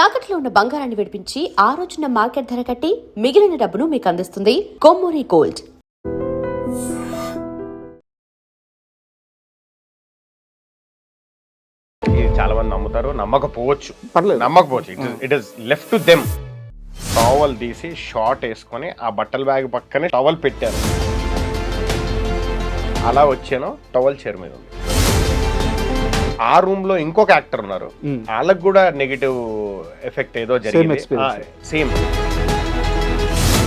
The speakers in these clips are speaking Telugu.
తాకట్లో ఉన్న బంగారాన్ని విడిపించి ఆ రోజున మార్కెట్ ధర కట్టి మిగిలిన డబ్బును మీకు అందిస్తుంది కొమ్మూరి గోల్డ్. చాలా మంది నమ్ముతారు, నమ్మకపోవచ్చు, పర్లేదు, నమ్మకపోవచ్చు. It is left to them. Towel తీసి షార్ట్ వేసుకొని ఆ బట్టల బ్యాగ్ పక్కనే టవల్ పెట్టారు. అలా వచ్చాను, టవల్ చైర్ మీద ఉంది. ఆ రూమ్ లో ఇంకొక యాక్టర్ ఉన్నారు, వాళ్ళకి కూడా నెగిటివ్ ఎఫెక్ట్ ఏదో జరిగింది. సేమ్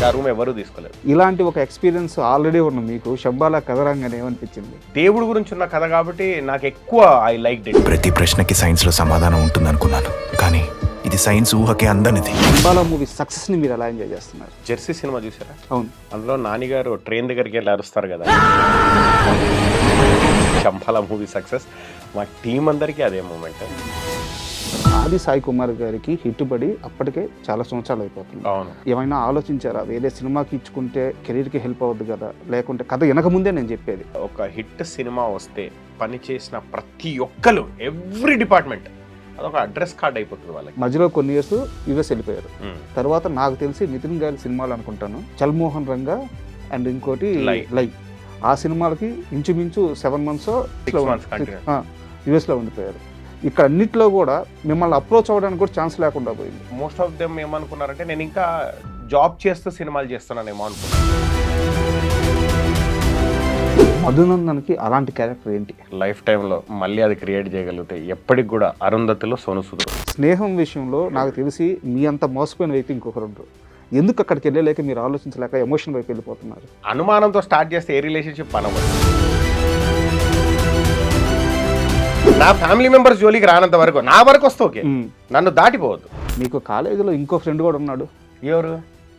ఆ రూమ్ ఎవరు తీసుకోలేదు. ఇలాంటి ఒక ఎక్స్పీరియన్స్ ఆల్రెడీ ఉన్న మీకు శంబాలా కథ రంగానే ఏమనిపించింది? దేవుడి గురించి ఉన్న కథ కాబట్టి నాకు ఎక్కువ ఐ లైక్ ఇట్. ప్రతి ప్రశ్నకి సైన్స్ లో సమాధానం ఉంటుంది అనుకున్నాను, కానీ ఇది సైన్స్ ఊహకే అందనిది. శంబాలా మూవీ సక్సెస్ ని మీరు ఎలా ఎంజాయ్ చేస్తున్నారు? జెర్సీ సినిమా చూసారా? అవును. అందులో నాని గారు ట్రైన్ దగ్గరికి వెళ్ళి అరుస్తారు కదా. శంబాలా మూవీ సక్సెస్ మా టీం అందరికీ అదే మూమెంట్. ఆది సాయి కుమార్ గారికి హిట్ పడి అప్పటికే చాలా సంవత్సరాలు అయిపోతుంది. అవును. ఏమైనా ఆలోచించారా వేరే సినిమాకి ఇచ్చుకుంటే కెరీర్కి హెల్ప్ అవ్వద్దు కదా, లేకుంటే కథ వెనక ముందే నేను చెప్పేది. ఒక హిట్ సినిమా వస్తే పని చేసిన ప్రతి ఒక్కరు, ఎవ్రీ డిపార్ట్మెంట్ అదొక అడ్రస్ కార్డ్ అయిపోతుంది వాళ్ళకి. మధ్యలో కొన్ని ఇయర్స్ యుఎస్ వెళ్ళిపోయారు. తర్వాత నాకు తెలిసి నితిన్ గారి సినిమాలు అనుకుంటాను, చల్మోహన్ రంగా అండ్ ఇంకోటి లై. ఆ సినిమాలకి ఇంచుమించు 7 months యుఎస్లో ఉండిపోయారు. ఇక్కడ అన్నిట్లో కూడా మిమ్మల్ని అప్రోచ్ అవ్వడానికి కూడా ఛాన్స్ లేకుండా పోయింది. మోస్ట్ ఆఫ్ దెమ్ ఏమనుకున్నారంటే నేను ఇంకా జాబ్ చేస్తూ సినిమాలు చేస్తున్నానేమో అనుకున్నాను. మధునందన్కి అలాంటి క్యారెక్టర్ ఏంటి? లైఫ్ టైంలో మళ్ళీ అది క్రియేట్ చేయగలిగితే ఎప్పటికి కూడా అరుంధతిలో సోనుసుదు. స్నేహం విషయంలో నాకు తెలిసి మీ అంత మోసపోయిన వ్యక్తి ఇంకొకరు ఉంటారు. ఎందుకు అక్కడికి వెళ్ళలేక మీరు ఆలోచించలేక ఎమోషన్ వైపు వెళ్ళిపోతున్నారు? అనుమానంతో స్టార్ట్ చేస్తే ఏ రిలేషన్షిప్ పనవచ్చు. నా ఫ్యామిలీ మెంబర్స్ జోలికి రానంత వరకు, నా వరకు వస్తే ఓకే, నన్ను దాటిపోవద్దు. మీకు కాలేజీలో ఇంకో ఫ్రెండ్ కూడా ఉన్నాడు. ఎవరు?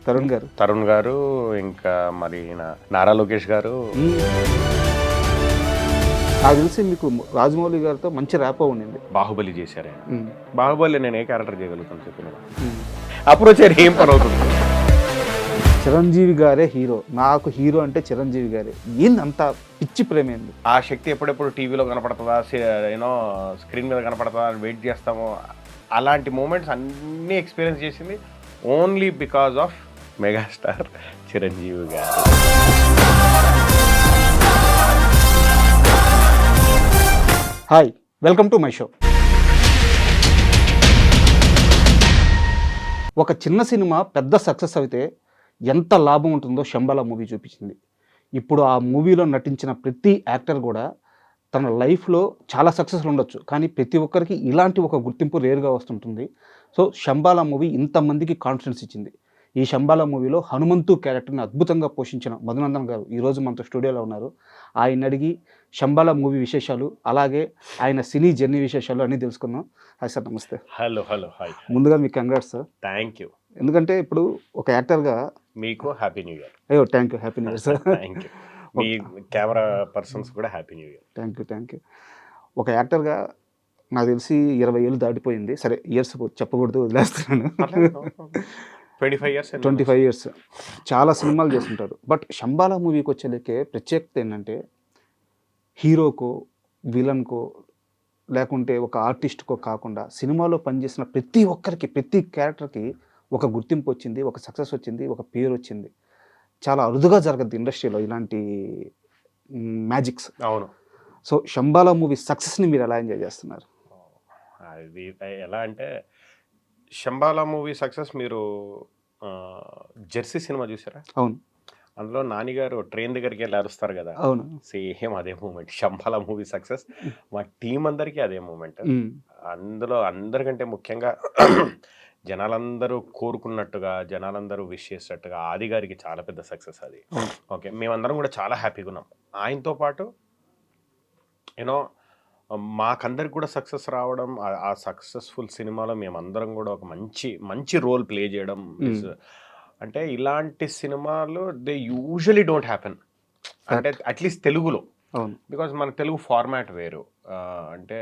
తరుణ్ గారు ఇంకా మరి నారా లోకేష్ గారు. నాకు తెలిసి మీకు రాజమౌళి గారితో మంచి ర్యాపో ఉండింది. బాహుబలి చేశారు ఆయన. బాహుబలి నేను ఏ క్యారెక్టర్ చేయగలుగుతాను చెప్పిన అప్రోచ్ ఏం పని అవుతుంది. చిరంజీవి గారే హీరో, నాకు హీరో అంటే చిరంజీవి గారే. ఏంది అంత పిచ్చి ప్రేమ ఏంది? ఆ శక్తి ఎప్పుడెప్పుడు టీవీలో కనపడుతుందా, యూనో స్క్రీన్ మీద కనపడుతుందా అని వెయిట్ చేస్తాము. అలాంటి మూమెంట్స్ అన్నీ ఎక్స్పీరియన్స్ చేసింది only because of megastar Chiranjeevi garu. Hi, welcome to my show. ఒక చిన్న సినిమా పెద్ద సక్సెస్ అయితే ఎంత లాభం ఉంటుందో శంబాలా మూవీ చూపించింది. ఇప్పుడు ఆ మూవీలో నటించిన ప్రతి యాక్టర్ కూడా తన లైఫ్లో చాలా సక్సెస్లు ఉండొచ్చు, కానీ ప్రతి ఒక్కరికి ఇలాంటి ఒక గుర్తింపు రేరుగా వస్తుంటుంది. సో శంబాలా మూవీ ఇంతమందికి కాన్ఫిడెన్స్ ఇచ్చింది. ఈ శంబాలా మూవీలో హనుమంతు క్యారెక్టర్ని అద్భుతంగా పోషించిన మధునందన్ గారు ఈరోజు మనతో స్టూడియోలో ఉన్నారు. ఆయన అడిగి శంబాలా మూవీ విశేషాలు, అలాగే ఆయన సినీ జర్నీ విశేషాలు అన్నీ తెలుసుకుందాం. హాయ్ సార్, నమస్తే. Hello hi. ముందుగా మీకు కంగ్రాట్స్ సార్. Thank you. ఎందుకంటే ఇప్పుడు ఒక యాక్టర్గా మీకు హ్యాపీ న్యూ ఇయర్. అయ్యో thank you, happy new year sir. Thank you. మీ కెమెరా పర్సన్స్ కూడా happy new year. Thank you. ఒక యాక్టర్గా నాకు తెలిసి 20 ఏళ్ళు దాటిపోయింది. సరే ఇయర్స్ చెప్పకూడదు, వదిలేస్తున్నాను. 25 years చాలా సినిమాలు చేస్తుంటారు. బట్ శంబాలా మూవీకి వచ్చేలకే ప్రత్యేకత ఏంటంటే హీరోకో విలన్కో లేకుంటే ఒక ఆర్టిస్ట్కో కాకుండా సినిమాలో పనిచేసిన ప్రతి ఒక్కరికి, ప్రతి క్యారెక్టర్కి ఒక గుర్తింపు వచ్చింది, ఒక సక్సెస్ వచ్చింది, ఒక పేరు వచ్చింది. చాలా అరుదుగా జరగద్దు ఇండస్ట్రీలో ఇలాంటి మ్యాజిక్స్. అవును. సో శంబాలా మూవీ సక్సెస్ని మీరు ఎలా ఎంజాయ్ చేస్తున్నారు? అది ఎలా అంటే శంబాలా మూవీ సక్సెస్, మీరు జెర్సీ సినిమా చూసారా? అవును. అందులో నాని గారు ట్రైన్ దగ్గరికి వెళ్ళి అరుస్తారు కదా. అవును. సేమ్ అదే మూమెంట్. శంబాలా మూవీ సక్సెస్ మా టీం అందరికీ అదే మూమెంట్. అందులో అందరికంటే ముఖ్యంగా జనాలందరూ కోరుకున్నట్టుగా, జనాలందరూ విష్ చేసినట్టుగా ఆది గారికి చాలా పెద్ద సక్సెస్ అది. ఓకే, మేమందరం కూడా చాలా హ్యాపీగా ఉన్నాం. ఆయనతో పాటు యూనో మాకందరికి కూడా సక్సెస్ రావడం, ఆ సక్సెస్ఫుల్ సినిమాలో మేమందరం కూడా ఒక మంచి రోల్ ప్లే చేయడం. అంటే ఇలాంటి సినిమాలు దే యూజువలీ డోంట్ హ్యాపెన్, అంటే అట్లీస్ట్ తెలుగులో. బికాజ్ మన తెలుగు ఫార్మాట్ వేరు. అంటే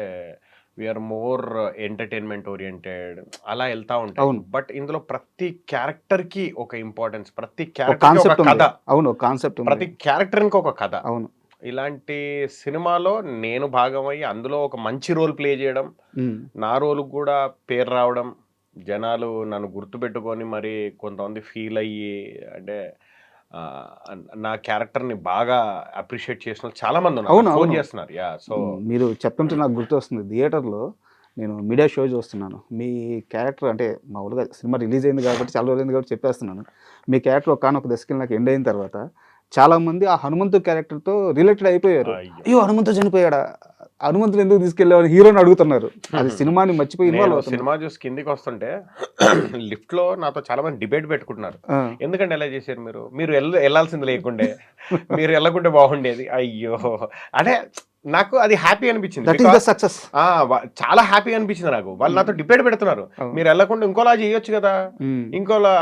వీఆర్ మోర్ ఎంటర్టైన్మెంట్ ఓరియంటెడ్, అలా వెళ్తా ఉంటాం. బట్ ఇందులో ప్రతి క్యారెక్టర్కి ఒక ఇంపార్టెన్స్, ప్రతి క్యారెక్టర్ ఒక కథ. అవును, కాన్సెప్ట్. ప్రతి క్యారెక్టర్కి ఒక కథ. అవును. ఇలాంటి సినిమాలో నేను భాగమయ్యి అందులో ఒక మంచి రోల్ ప్లే చేయడం, నా రోల్ కూడా పేరు రావడం, జనాలు నన్ను గుర్తుపెట్టుకొని మరి కొంతమంది ఫీల్ అయ్యి అంటే నా క్యారెక్టర్ని బాగా అప్రిషియేట్ చేసిన వాళ్ళు చాలా మంది ఉన్నారు, అవును, ఫోన్ అవును. చేస్తున్నారు. యా సో మీరు చెప్తుంటే నాకు గుర్తు వస్తుంది, థియేటర్లో నేను మీడియా షో చూస్తున్నాను. మీ క్యారెక్టర్ అంటే మామూలుగా సినిమా రిలీజ్ అయింది కాబట్టి చాలా రోజులైంది కాబట్టి చెప్పేస్తున్నాను. మీ క్యారెక్టర్ ఒకానొక దశకి నాకు ఎండ్ అయిన తర్వాత చాలామంది ఆ హనుమంతు క్యారెక్టర్తో రిలేటెడ్ అయిపోయారు. అయ్యో. అయ్యో హనుమంతు చనిపోయాడా, హనుమంతుని ఎందుకు తీసుకెళ్ళావని హీరోని అడుగుతున్నారు. అది సినిమాని మర్చిపోయి ఇన్వాల్వ్ నేను అవుతున్నారు. సినిమా చూసి కిందికి వస్తుంటే లిఫ్ట్ లో నాతో చాలా మంది డిబేట్ పెట్టుకుంటున్నారు. ఆ. ఎందుకంటే ఎలా చేశారు మీరు వెళ్ళాల్సింది లేకుండే, మీరు వెళ్ళకుంటే బాగుండేది. అయ్యో అంటే నాకు అది హ్యాపీ అనిపించింది. That is the success. చాలా హ్యాపీ అనిపించింది నాకు. వాళ్ళు నాతో డిబేట్ పెడుతున్నారు, మీరు వెళ్ళకుండా ఇంకోలా చేయొచ్చు కదా, ఇంకోలా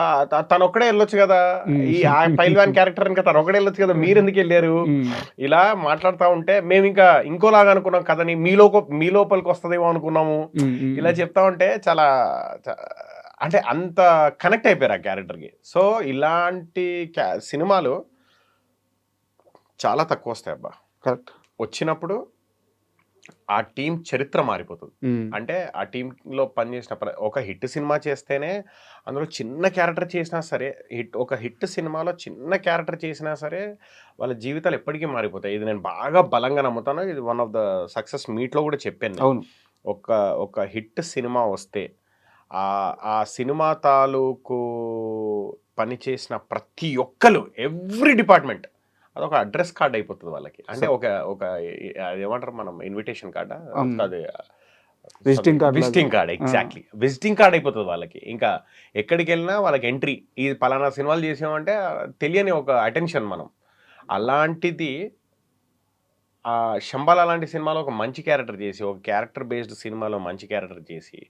తను ఒక్కడే వెళ్ళొచ్చు కదా, ఈ పైల్వాన్ క్యారెక్టర్ ఇంకా తను ఒక్కడే వెళ్ళొచ్చు కదా, మీరు ఎందుకు వెళ్ళారు, ఇలా మాట్లాడుతూ ఉంటే మేము ఇంకా ఇంకోలాగా అనుకున్నాం కదని మీ లోపలికి వస్తుందేమో అనుకున్నాము. ఇలా చెప్తా ఉంటే చాలా అంటే అంత కనెక్ట్ అయిపోయారు ఆ క్యారెక్టర్కి. సో ఇలాంటి సినిమాలు చాలా తక్కువ వస్తాయి అబ్బా. కరెక్ట్. వచ్చినప్పుడు ఆ టీం చరిత్ర మారిపోతుంది. అంటే ఆ టీంలో పనిచేసిన ఒక హిట్ సినిమా చేస్తేనే, అందులో చిన్న క్యారెక్టర్ చేసినా సరే, ఒక హిట్ సినిమాలో చిన్న క్యారెక్టర్ చేసినా సరే వాళ్ళ జీవితాలు ఎప్పటికీ మారిపోతాయి. ఇది నేను బాగా బలంగా నమ్ముతాను. ఇది వన్ ఆఫ్ ద సక్సెస్ మీట్లో కూడా చెప్పాను. అవును. ఒక హిట్ సినిమా వస్తే ఆ సినిమా తాలూకు పనిచేసిన ప్రతి ఒక్కరు, ఎవ్రీ డిపార్ట్మెంట్ అదొక అడ్రస్ కార్డ్ అయిపోతుంది వాళ్ళకి. అంటే ఒక అదేమంటారు మనం, ఇన్విటేషన్ కార్డా, అది visiting card. Exactly visiting card అయిపోతుంది వాళ్ళకి. ఇంకా ఎక్కడికి వెళ్ళినా వాళ్ళకి ఎంట్రీ, ఇది పలానా సినిమాలు చేసామంటే తెలియని ఒక అటెన్షన్ మనం. అలాంటిది శంబాలా లాంటి సినిమాలో ఒక మంచి క్యారెక్టర్ చేసి, ఒక క్యారెక్టర్ బేస్డ్ సినిమాలో మంచి క్యారెక్టర్ చేసి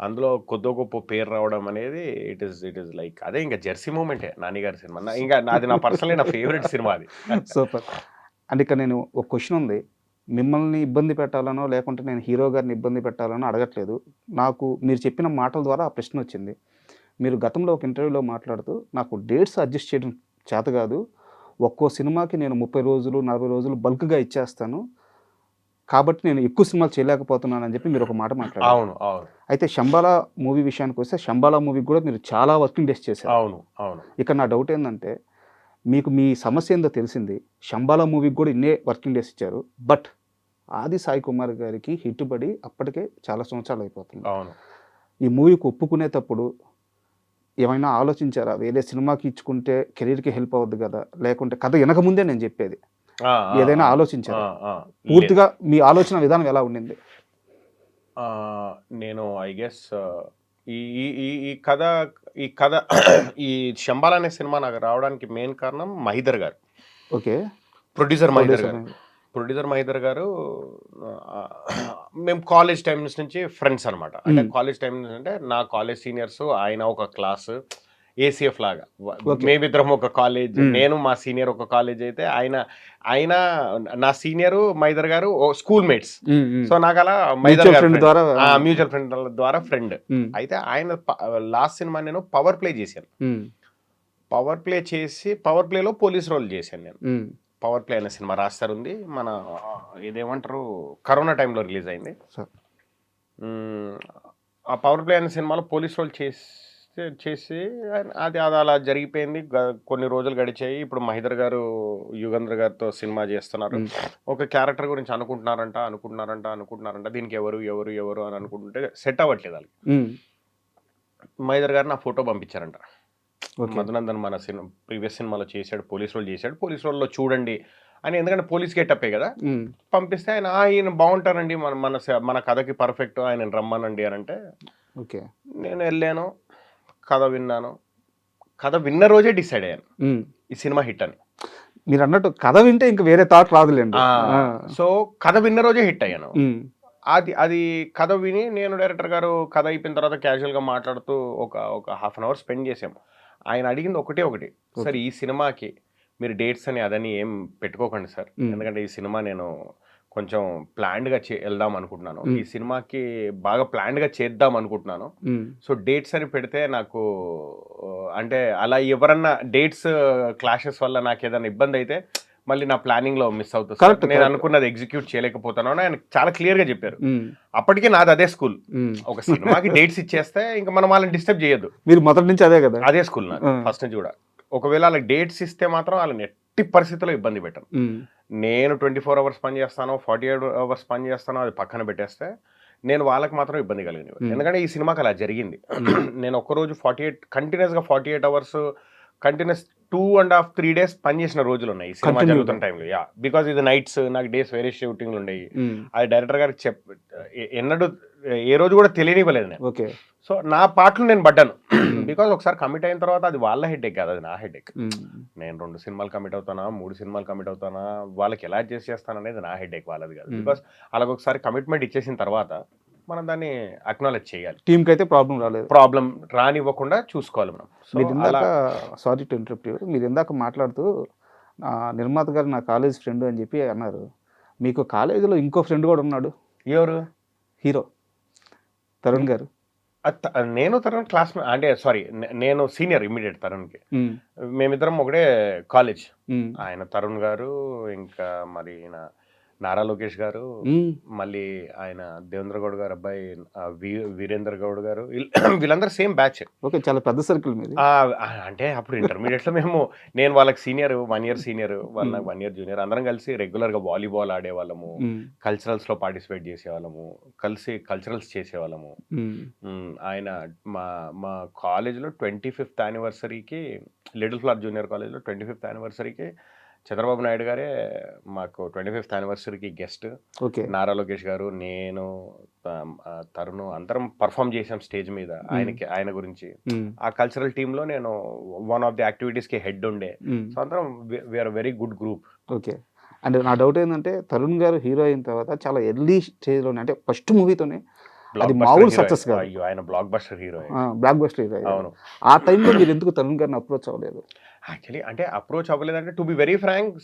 అందులో కొద్ది గొప్ప పేరు రావడం అనేది ఇట్ ఈస్ లైక్ అదే ఇంకా జెర్సీ మూమెంటే నాని గారి సినిమా. ఇంకా అది నా పర్సనలీ నా ఫేవరెట్ సినిమా అది. సూపర్. అంటే ఇక్కడ నేను ఒక క్వశ్చన్ ఉంది, మిమ్మల్ని ఇబ్బంది పెట్టాలనో లేకుంటే నేను హీరో గారిని ఇబ్బంది పెట్టాలనో అడగట్లేదు. నాకు మీరు చెప్పిన మాటల ద్వారా ఆ ప్రశ్న వచ్చింది. మీరు గతంలో ఒక ఇంటర్వ్యూలో మాట్లాడుతూ నాకు డేట్స్ అడ్జస్ట్ చేయడం చేత కాదు, ఒక్కో సినిమాకి నేను 30 రోజులు 40 రోజులు బల్క్గా ఇచ్చేస్తాను, కాబట్టి నేను ఎక్కువ సినిమాలు చేయలేకపోతున్నాను అని చెప్పి మీరు ఒక మాట మాట్లాడారు. అవును అవును. అయితే శంబాలా మూవీ విషయానికి వస్తే శంబాలా మూవీకి కూడా మీరు చాలా వర్కింగ్ డేస్ చేశారు. అవును అవును. ఇక్కడ నా డౌట్ ఏంటంటే, మీకు మీ సమస్య ఏందో తెలిసింది, శంబాలా మూవీకి కూడా ఇన్నే వర్కింగ్ డేస్ ఇచ్చారు, బట్ ఆది సాయి కుమార్ గారికి హిట్ పడి అప్పటికే చాలా సంవత్సరాలు అయిపోతుంది. అవును. ఈ మూవీకి ఒప్పుకునేటప్పుడు ఏమైనా ఆలోచించారా, వేరే సినిమాకి ఇచ్చుకుంటే కెరీర్కి హెల్ప్ అవుద్ది కదా, లేకుంటే కథ వినకముందే నేను చెప్పేది, ఏదైనా ఆలోచించారా? పూర్తిగా మీ ఆలోచన విధానం ఎలా ఉండింది? నేను ఐ గెస్ ఈ కథ ఈ శంబాలా అనే సినిమా నాకు రావడానికి మెయిన్ కారణం మహీధర్ గారు. ఓకే. ప్రొడ్యూసర్ మహీధర్ గారు మేము కాలేజ్ టైమ్స్ నుంచి ఫ్రెండ్స్ అనమాట. అంటే కాలేజ్ టైం అంటే నా కాలేజ్ సీనియర్స్, ఆయన ఒక క్లాస్ ఏసీఎఫ్ లాగా, మేమిద్దరం ఒక కాలేజ్, నేను మా సీనియర్ ఒక కాలేజ్ అయితే ఆయన నా సీనియర్ మహీధర్ గారు స్కూల్ మేట్స్. సో నాకు అలా మ్యూచువల్ ఫ్రెండ్ ద్వారా ఫ్రెండ్. అయితే ఆయన లాస్ట్ సినిమా నేను పవర్ ప్లే చేశాను. పవర్ ప్లే చేసి పవర్ ప్లేలో పోలీస్ రోల్ చేశాను నేను. పవర్ ప్లే అనే సినిమా రాస్తారు ఉంది, మన ఇదేమంటారు కరోనా టైంలో రిలీజ్ అయింది. ఆ పవర్ ప్లే అనే సినిమాలో పోలీస్ రోల్ చేసి అది అలా జరిగిపోయింది. కొన్ని రోజులు గడిచాయి. ఇప్పుడు మహీధర్ గారు యుగంధర్ గారితో సినిమా చేస్తున్నారు. ఒక క్యారెక్టర్ గురించి అనుకుంటున్నారంట దీనికి ఎవరు అని అనుకుంటుంటే సెట్ అవ్వట్లేదు వాళ్ళకి. మహీధర్ గారు నా ఫోటో పంపించారంట. మధునందన్ మన ప్రీవియస్ సినిమాలో చేశాడు, పోలీస్ రోల్లో చూడండి అని, ఎందుకంటే పోలీస్ గెటప్పే కదా. పంపిస్తే ఆయన బాగుంటారండి, మన కథకి పర్ఫెక్ట్, ఆయన రమ్మనండి అని అంటే ఓకే. నేను వెళ్ళాను, కథ విన్నాను. కథ విన్న రోజే డిసైడ్ అయ్యాను ఈ సినిమా హిట్ అని. మీరు అన్నట్టు కథ వింటే ఇంకా వేరే థాట్ రాదులేండి. సో కథ విన్న రోజే హిట్ అయ్యాను. అది కథ విని నేను డైరెక్టర్ గారు కథ అయిపోయిన తర్వాత క్యాజువల్గా మాట్లాడుతూ ఒక హాఫ్ అన్ అవర్ స్పెండ్ చేసాం. ఆయన అడిగింది ఒకటే, సార్ ఈ సినిమాకి మీరు డేట్స్ అని అదని ఏం పెట్టుకోకండి సార్, ఎందుకంటే ఈ సినిమా నేను కొంచెం ప్లాన్డ్గా వెళ్దాం అనుకుంటున్నాను, ఈ సినిమాకి బాగా ప్లాన్డ్గా చేద్దాం అనుకుంటున్నాను. సో డేట్స్ అని పెడితే నాకు అంటే అలా ఎవరన్నా డేట్స్ క్లాషెస్ వల్ల నాకు ఏదైనా ఇబ్బంది అయితే మళ్ళీ నా ప్లానింగ్ లో మిస్ అవుతుంది Correct, నేను correct. అనుకున్నది ఎగ్జిక్యూట్ చేయలేకపోతాను అని ఆయన చాలా క్లియర్ గా చెప్పారు. అప్పటికే నాది అదే స్కూల్. ఒక సినిమాకి డేట్స్ ఇచ్చేస్తే ఇంకా మనం వాళ్ళని డిస్టర్బ్ చేయొద్దు. మీరు మొదటి నుంచి అదే కదా. అదే స్కూల్ నాకు ఫస్ట్ నుంచి కూడా. ఒకవేళ వాళ్ళకి డేట్స్ ఇస్తే మాత్రం వాళ్ళని ఎట్టి పరిస్థితుల్లో ఇబ్బంది పెట్టను. నేను 24 hours పని చేస్తాను, 48 hours పని చేస్తాను, అది పక్కన పెట్టేస్తే నేను వాళ్ళకి మాత్రం ఇబ్బంది కలిగింది. ఎందుకంటే ఈ సినిమాకి అలా జరిగింది. నేను ఒక్కరోజు 48 hours కంటిన్యూస్ 2.5-3 days పని చేసిన రోజులు ఉన్నాయి ఈ సినిమా జరుగుతున్న టైంలో. యా, బికాజ్ ఇది నైట్స్, నాకు డేస్ వేరే షూటింగ్లు ఉండేవి. అది డైరెక్టర్ గారికి ఎన్నడూ ఏ రోజు కూడా తెలియనివ్వలేదు నేను. ఓకే. సో నా పాటలు నేను పడ్డాను. బికాజ్ ఒకసారి కమిట్ అయిన తర్వాత అది వాళ్ళ హెడ్ఏక్ కాదు, అది నా హెడ్ఏక్. నేను 2 సినిమాలు కమిట్ అవుతానా, 3 సినిమాలు కమిట్ అవుతానా, వాళ్ళకి ఎలా అడ్జస్ట్ చేస్తాను అనేది నా హెడ్ఏక్, వాళ్ళది కాదు. బికాజ్ అలాగ ఒకసారి కమిట్మెంట్ ఇచ్చేసిన తర్వాత మనం దాన్ని అక్నాలెడ్జ్ చేయాలి. టీంకి అయితే ప్రాబ్లం రాలేదు, ప్రాబ్లం రానివ్వకుండా చూసుకోవాలి మనం. మీరు ఇందాక, సారీ టు ఇంటరప్ట్ యు, మీరు ఇందాక మాట్లాడుతూ నిర్మాత గారు నా కాలేజ్ ఫ్రెండ్ అని చెప్పి అన్నారు. మీకు కాలేజీలో ఇంకో ఫ్రెండ్ కూడా ఉన్నాడు. ఎవరు? హీరో తరుణ్ గారు. నేను తరుణ్ క్లాస్మేట్, అంటే సారీ నేను సీనియర్ ఇమ్మీడియట్ తరుణ్కి. మేమిద్దరం ఒకటే కాలేజ్. ఆయన తరుణ్ గారు, ఇంకా మరి నారా లోకేష్ గారు, మళ్ళీ ఆయన దేవేంద్ర గౌడ్ గారు అబ్బాయి వీరేంద్ర గౌడ్ గారు, వీళ్ళందరూ సేమ్ బ్యాచ్. ఓకే, చాలా పెద్ద సర్కిల్ మీది. అంటే అప్పుడు ఇంటర్మీడియట్ లో నేను వాళ్ళకి సీనియర్, 1 year సీనియర్, వాళ్ళు నాకు 1 year జూనియర్. అందరం కలిసి రెగ్యులర్ గా వాలీబాల్ ఆడేవాళ్ళము, కల్చరల్స్ లో పార్టిసిపేట్ చేసేవాళ్ళము, కలిసి కల్చరల్స్ చేసేవాళ్ళము. ఆయన మా కాలేజ్లో 25th anniversary-కి, లిటిల్ ఫ్లవర్ జూనియర్ కాలేజ్లో 25th anniversary-కి చంద్రబాబు నాయుడు గారే మాకు 25th anniversary-కి గెస్ట్. నారా లోకేష్ గారు, నేను, తరుణ్ అందరం పర్ఫామ్ చేసాం స్టేజ్ మీద ఆయన గురించి. ఆ కల్చరల్ టీమ్ లో నేను వన్ ఆఫ్ ది యాక్టివిటీస్ కి హెడ్ ఉండే. సో అందరం we are very good group. Okay. And నా డౌట్ ఏంటంటే తరుణ్ గారు హీరో అయిన తర్వాత చాలా ఎర్లీ స్టేజ్ లోనే, అంటే ఫస్ట్ మూవీతోనే అది మామూలు సక్సెస్ కాదు. ఆయన బ్లాక్ బస్టర్ హీరో. అవును. ఆ టైంలో మీరు ఎందుకు తరుణ్ గారిని అప్రోచ్ అవ్వలేదు? యాక్చువల్లీ అంటే అప్రోచ్ అవ్వలేదంటే, టు బి వెరీ ఫ్రాంక్,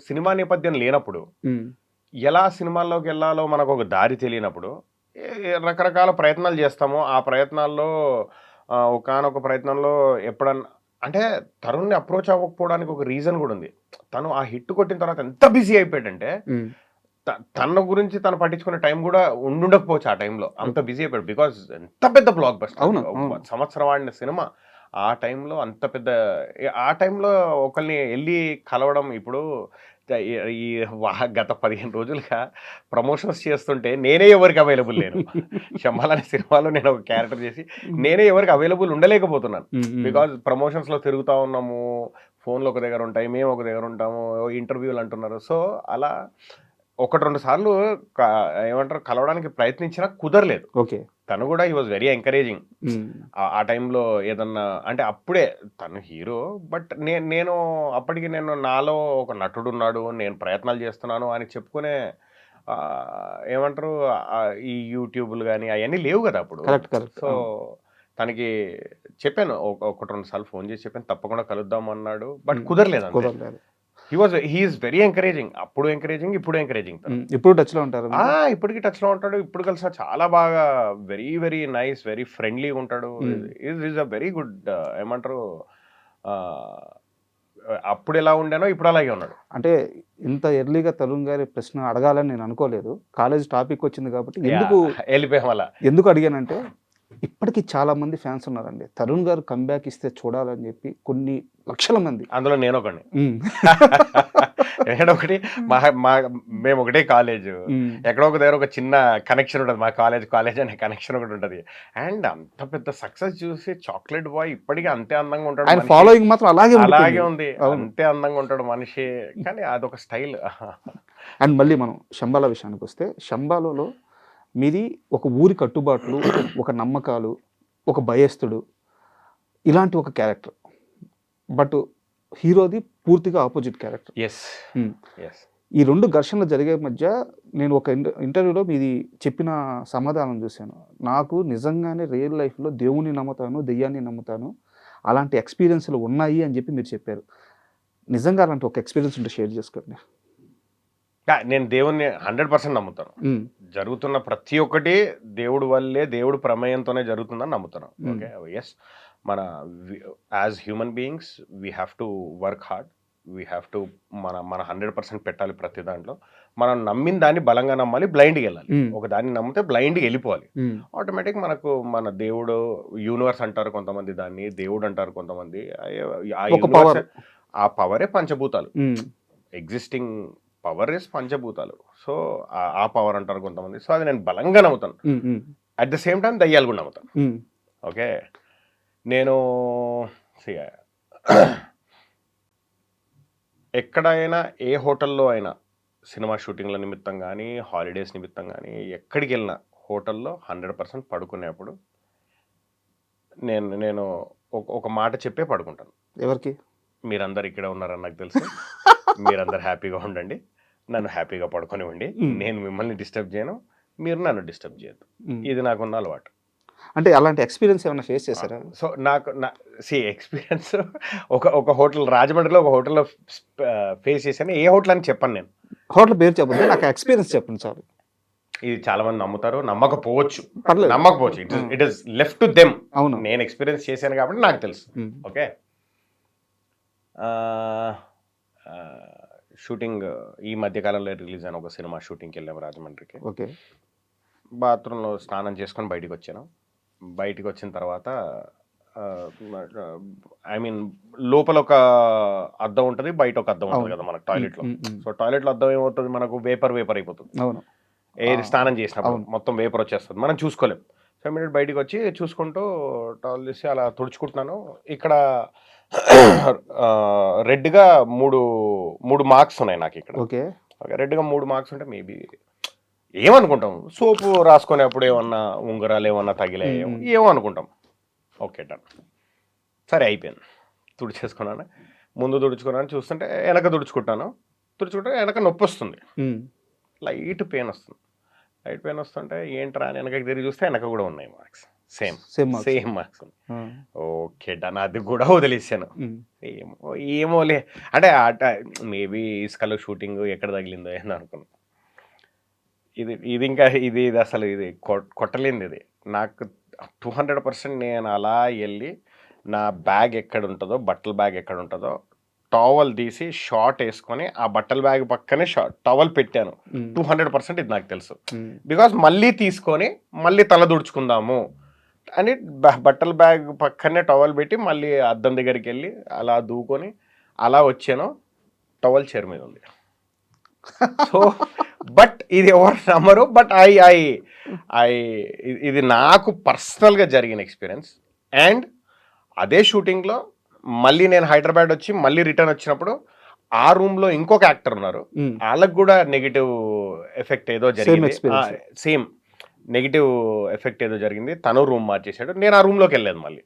సినిమా నేపథ్యం లేనప్పుడు, ఎలా సినిమాల్లోకి వెళ్ళాలో మనకు ఒక దారి తెలియనప్పుడు రకరకాల ప్రయత్నాలు చేస్తాము. ఆ ప్రయత్నాల్లో ఒకానొక ప్రయత్నంలో ఎప్పుడన్నా, అంటే తరుణ్ని అప్రోచ్ అవ్వకపోవడానికి ఒక రీజన్ కూడా ఉంది. తను ఆ హిట్ కొట్టిన తర్వాత ఎంత బిజీ అయిపోయాడంటే, తన గురించి తను పట్టించుకునే టైం కూడా ఉండకపోవచ్చు. ఆ టైంలో అంత బిజీ అయిపోయాడు. బికాజ్ ఎంత పెద్ద బ్లాక్ బస్టర్, సంవత్సరం ఆడిన సినిమా. ఆ టైంలో అంత పెద్ద, ఆ టైంలో ఒకరిని వెళ్ళి కలవడం, ఇప్పుడు ఈ గత 15 రోజులుగా ప్రమోషన్స్ చేస్తుంటే నేనే ఎవరికి అవైలబుల్ లేను. శంబాల్ అనే సినిమాలో నేను ఒక క్యారెక్టర్ చేసి నేనే ఎవరికి అవైలబుల్ ఉండలేకపోతున్నాను. బికాజ్ ప్రమోషన్స్లో తిరుగుతూ ఉన్నాము, ఫోన్లు ఒక దగ్గర ఉంటాయి, మేము ఒక దగ్గర ఉంటాము, ఇంటర్వ్యూలు అంటున్నారు. సో అలా 1-2 సార్లు ఏమంటారు కలవడానికి ప్రయత్నించినా కుదరలేదు. ఓకే. తను కూడా హీ వాజ్ వెరీ ఎంకరేజింగ్. ఆ టైంలో ఏదన్నా అంటే, అప్పుడే తను హీరో, బట్ నేను అప్పటికి నాలో ఒక నటుడు ఉన్నాడు, నేను ప్రయత్నాలు చేస్తున్నాను అని చెప్పుకునే ఏమంటారు ఈ యూట్యూబ్లు కానీ అవన్నీ లేవు కదా అప్పుడు. సో తనకి చెప్పాను, 1-2 సార్లు ఫోన్ చేసి చెప్పాను, తప్పకుండా కలుద్దాం అన్నాడు. బట్ కుదరలేదు. He is very encouraging. అప్పుడు ఎంకరేజింగ్, ఇప్పుడు ఎంకరేజింగ్. ఇప్పుడు టచ్ లో ఉంటారు? ఇప్పటికి టచ్ లో ఉంటాడు. ఇప్పుడు కలిసి చాలా బాగా very very nice, very friendly ఉంటాడు. ఈజ్ అ వెరీ గుడ్, ఏమంటారు అప్పుడు ఎలా ఉండానో ఇప్పుడు అలాగే ఉన్నాడు. అంటే ఇంత ఎర్లీగా తరుణ్ గారి ప్రశ్న అడగాలని నేను అనుకోలేదు. కాలేజ్ టాపిక్ వచ్చింది కాబట్టి వెళ్ళిపోయాం అలా. ఎందుకు అడిగానంటే, ఇప్పటికీ చాలా మంది ఫ్యాన్స్ ఉన్నారండి. తరుణ్ గారు కంబ్యాక్ ఇస్తే చూడాలని చెప్పి కొన్ని లక్షల మంది. అందులో నేను ఒకటి. మేము ఒకటే కాలేజ్, ఎక్కడో ఒక దగ్గర ఒక చిన్న కనెక్షన్ ఉంటుంది. మా కాలేజ్ అనే కనెక్షన్ ఒకటి ఉంటుంది. అండ్ అంత పెద్ద సక్సెస్ చూసి చాక్లెట్ బాయ్ ఇప్పటికీ అంతే అందంగా ఉంటాడు. ఫాలోయింగ్ మాత్రం అలాగే ఉంది. అంతే అందంగా ఉంటాడు మనిషి. కానీ అదొక స్టైల్. అండ్ మళ్ళీ మనం శంబాల విషయానికి వస్తే, శంబాలలో మీది ఒక ఊరి కట్టుబాట్లు, ఒక నమ్మకాలు, ఒక భయస్థుడు, ఇలాంటి ఒక క్యారెక్టర్. బట్ హీరోది పూర్తిగా ఆపోజిట్ క్యారెక్టర్. ఈ 2 ఘర్షణలు జరిగే మధ్య నేను ఒక ఇంటర్వ్యూలో మీది చెప్పిన సమాధానం చూశాను. నాకు నిజంగానే రియల్ లైఫ్లో దేవుని నమ్ముతాను, దెయ్యాన్ని నమ్ముతాను, అలాంటి ఎక్స్పీరియన్స్లు ఉన్నాయి అని చెప్పి మీరు చెప్పారు. నిజంగా అలాంటి ఒక ఎక్స్పీరియన్స్ ఉంటే షేర్ చేసుకోండి. నేను దేవుణ్ణి 100% నమ్ముతాను. జరుగుతున్న ప్రతి ఒక్కటి దేవుడు వల్లే, దేవుడు ప్రమేయంతోనే జరుగుతుందని నమ్ముతాను. ఓకే, ఎస్, మన as human beings we have to work hard. We have to మన 100% పెట్టాలి ప్రతి దాంట్లో. మనం నమ్మిన దాన్ని బలంగా నమ్మాలి, బ్లైండ్గా వెళ్ళాలి. ఒక దాన్ని నమ్మితే బ్లైండ్గా వెళ్ళిపోవాలి. ఆటోమేటిక్ మనకు మన దేవుడు, యూనివర్స్ అంటారు కొంతమంది, దాన్ని దేవుడు అంటారు కొంతమంది. ఆ యూనివర్స్, ఆ పవరే పంచభూతాలు. ఎగ్జిస్టింగ్ పవర్ ఇస్ పంచభూతాలు. సో ఆ పవర్ అంటారు కొంతమంది. సో అది నేను బలంగా నమ్ముతాను. అట్ ద సేమ్ టైం దయ్యాలు కూడా నమ్ముతాను. ఓకే, నేను ఎక్కడైనా ఏ హోటల్లో అయినా సినిమా షూటింగ్ల నిమిత్తం కానీ, హాలిడేస్ నిమిత్తం కానీ, ఎక్కడికి వెళ్ళినా హోటల్లో 100% పడుకునేప్పుడు నేను ఒక మాట చెప్పే పడుకుంటాను. ఎవరికి? మీరందరు ఇక్కడ ఉన్నారని నాకు తెలుసు. మీరందరు హ్యాపీగా ఉండండి, నన్ను హ్యాపీగా పడుకోనివ్వండి. నేను మిమ్మల్ని డిస్టర్బ్ చేయను, మీరు నన్ను డిస్టర్బ్ చేయొద్దు. ఇది నాకున్న అలవాటు. అంటే అలాంటి ఎక్స్పీరియన్స్ ఏమైనా ఫేస్ చేశారా? సో నాకు ఎక్స్పీరియన్స్ ఒక హోటల్, రాజమండ్రిలో ఒక హోటల్లో ఫేస్ చేశాను. ఏ హోటల్ అని చెప్పాను నేను. హోటల్ పేరు చెప్పండి, నాకు ఎక్స్పీరియన్స్ చెప్పండి సార్. ఇది చాలా మంది నమ్ముతారు, నమ్మకపోవచ్చు. పర్లేదు. నమ్మకపోవచ్చు, it is left to them. అవును. నేను ఎక్స్పీరియన్స్ చేశాను కాబట్టి నాకు తెలుసు. ఓకే, షూటింగ్ ఈ మధ్యకాలంలో రిలీజ్ అయిన ఒక సినిమా షూటింగ్కి వెళ్ళాము రాజమండ్రికి. ఓకే, బాత్రూంలో స్నానం చేసుకొని బయటికి వచ్చాను. బయటికి వచ్చిన తర్వాత ఐ మీన్ లోపల ఒక అద్దం ఉంటుంది, బయట ఒక అద్దం ఉంటుంది కదా మనకు టాయిలెట్లో. సో టాయిలెట్లో అద్దం ఏమవుతుంది, మనకు వేపర్ అయిపోతుంది. అవును. ఏది స్నానం చేసినప్పుడు మొత్తం వేపర్ వచ్చేస్తుంది, మనం చూసుకోలేం. సో ఇమీడియట్ బయటికి వచ్చి చూసుకుంటూ టవల్ తీసి అలా తుడుచుకుంటున్నాను. ఇక్కడ రెడ్గా మూడు మార్క్స్ ఉన్నాయి నాకు ఇక్కడ. ఓకే, రెడ్గా 3 మార్క్స్ ఉంటే మేబీ ఏమనుకుంటాం, సోపు రాసుకునేప్పుడు ఏమన్నా ఉంగరాలు ఏమన్నా తగిలే ఏమో అనుకుంటాం. ఓకే, డన్, సరే అయిపోయింది. తుడిచేసుకున్నాను. ముందు తుడుచుకున్నాను, చూస్తుంటే వెనక తుడుచుకుంటే వెనక నొప్పి వస్తుంది, లైట్ పెయిన్ వస్తుంది. లైట్ పెయిన్ వస్తుంటే ఏంట్రా అని వెనకకి తిరిగి చూస్తే వెనక కూడా ఉన్నాయి మార్క్స్, సేమ్ మార్క్స్ ఉన్నాయి. ఓకే, డన్, అది కూడా వదిలేసాను. ఏమోలే అంటే మేబీ ఇసుకలో షూటింగ్ ఎక్కడ తగిలిందో అని అనుకున్నాను. ఇది ఇంకా ఇది అసలు ఇది కొట్టలేంది. ఇది నాకు 200% నేను అలా వెళ్ళి నా బ్యాగ్ ఎక్కడ ఉంటుందో, బట్టల బ్యాగ్ ఎక్కడ ఉంటుందో, టవల్ తీసి షార్ట్ వేసుకొని ఆ బట్టల బ్యాగ్ పక్కనే టవల్ పెట్టాను. 200% ఇది నాకు తెలుసు. బికాస్ మళ్ళీ తీసుకొని మళ్ళీ తల దుడుచుకుందాము అని బట్టల బ్యాగ్ పక్కనే టవల్ పెట్టి మళ్ళీ అద్దం దగ్గరికి వెళ్ళి అలా దూకొని అలా వచ్చాను. టవల్ చైర్ మీద ఉంది. సో బట్ ఇది ఎవరు నమ్మరు, బట్ ఇది నాకు పర్సనల్గా జరిగిన ఎక్స్పీరియన్స్. అండ్ అదే షూటింగ్లో మళ్ళీ నేను హైదరాబాద్ వచ్చి మళ్ళీ రిటర్న్ వచ్చినప్పుడు ఆ రూమ్లో ఇంకొక యాక్టర్ ఉన్నారు, వాళ్ళకు కూడా నెగిటివ్ ఎఫెక్ట్ ఏదో జరిగింది. సేమ్ నెగిటివ్ ఎఫెక్ట్ ఏదో జరిగింది. తను రూమ్ మార్చేసాడు, నేను ఆ రూమ్లోకి వెళ్ళలేదు. మళ్ళీ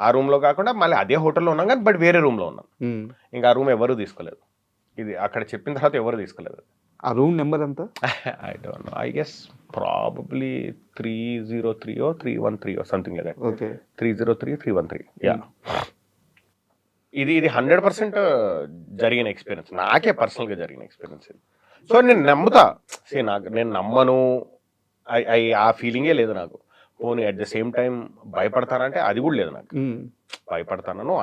ఆ రూమ్లో కాకుండా మళ్ళీ అదే హోటల్లో ఉన్నాం కానీ బట్ వేరే రూమ్లో ఉన్నాం. ఇంకా ఆ రూమ్ ఎవరు తీసుకోలేదు. ఇది అక్కడ చెప్పిన తర్వాత ఎవరు తీసుకోలేదు. ఆ రూమ్ నెంబర్ ఎంత? I don't no, I guess probably 303 or 313 something like that. Okay, 303, 313. Yeah, ఇది 100% జరిగిన ఎక్స్పీరియన్స్, నాకే పర్సనల్గా జరిగిన ఎక్స్పీరియన్స్ ఇది. సో నేను నమ్ముతా, నేను నమ్మను, ఆ ఫీలింగే లేదు నాకు. పోనీ అట్ ద సేమ్ టైం భయపడతానంటే అది కూడా లేదు నాకు. భయపడతాను,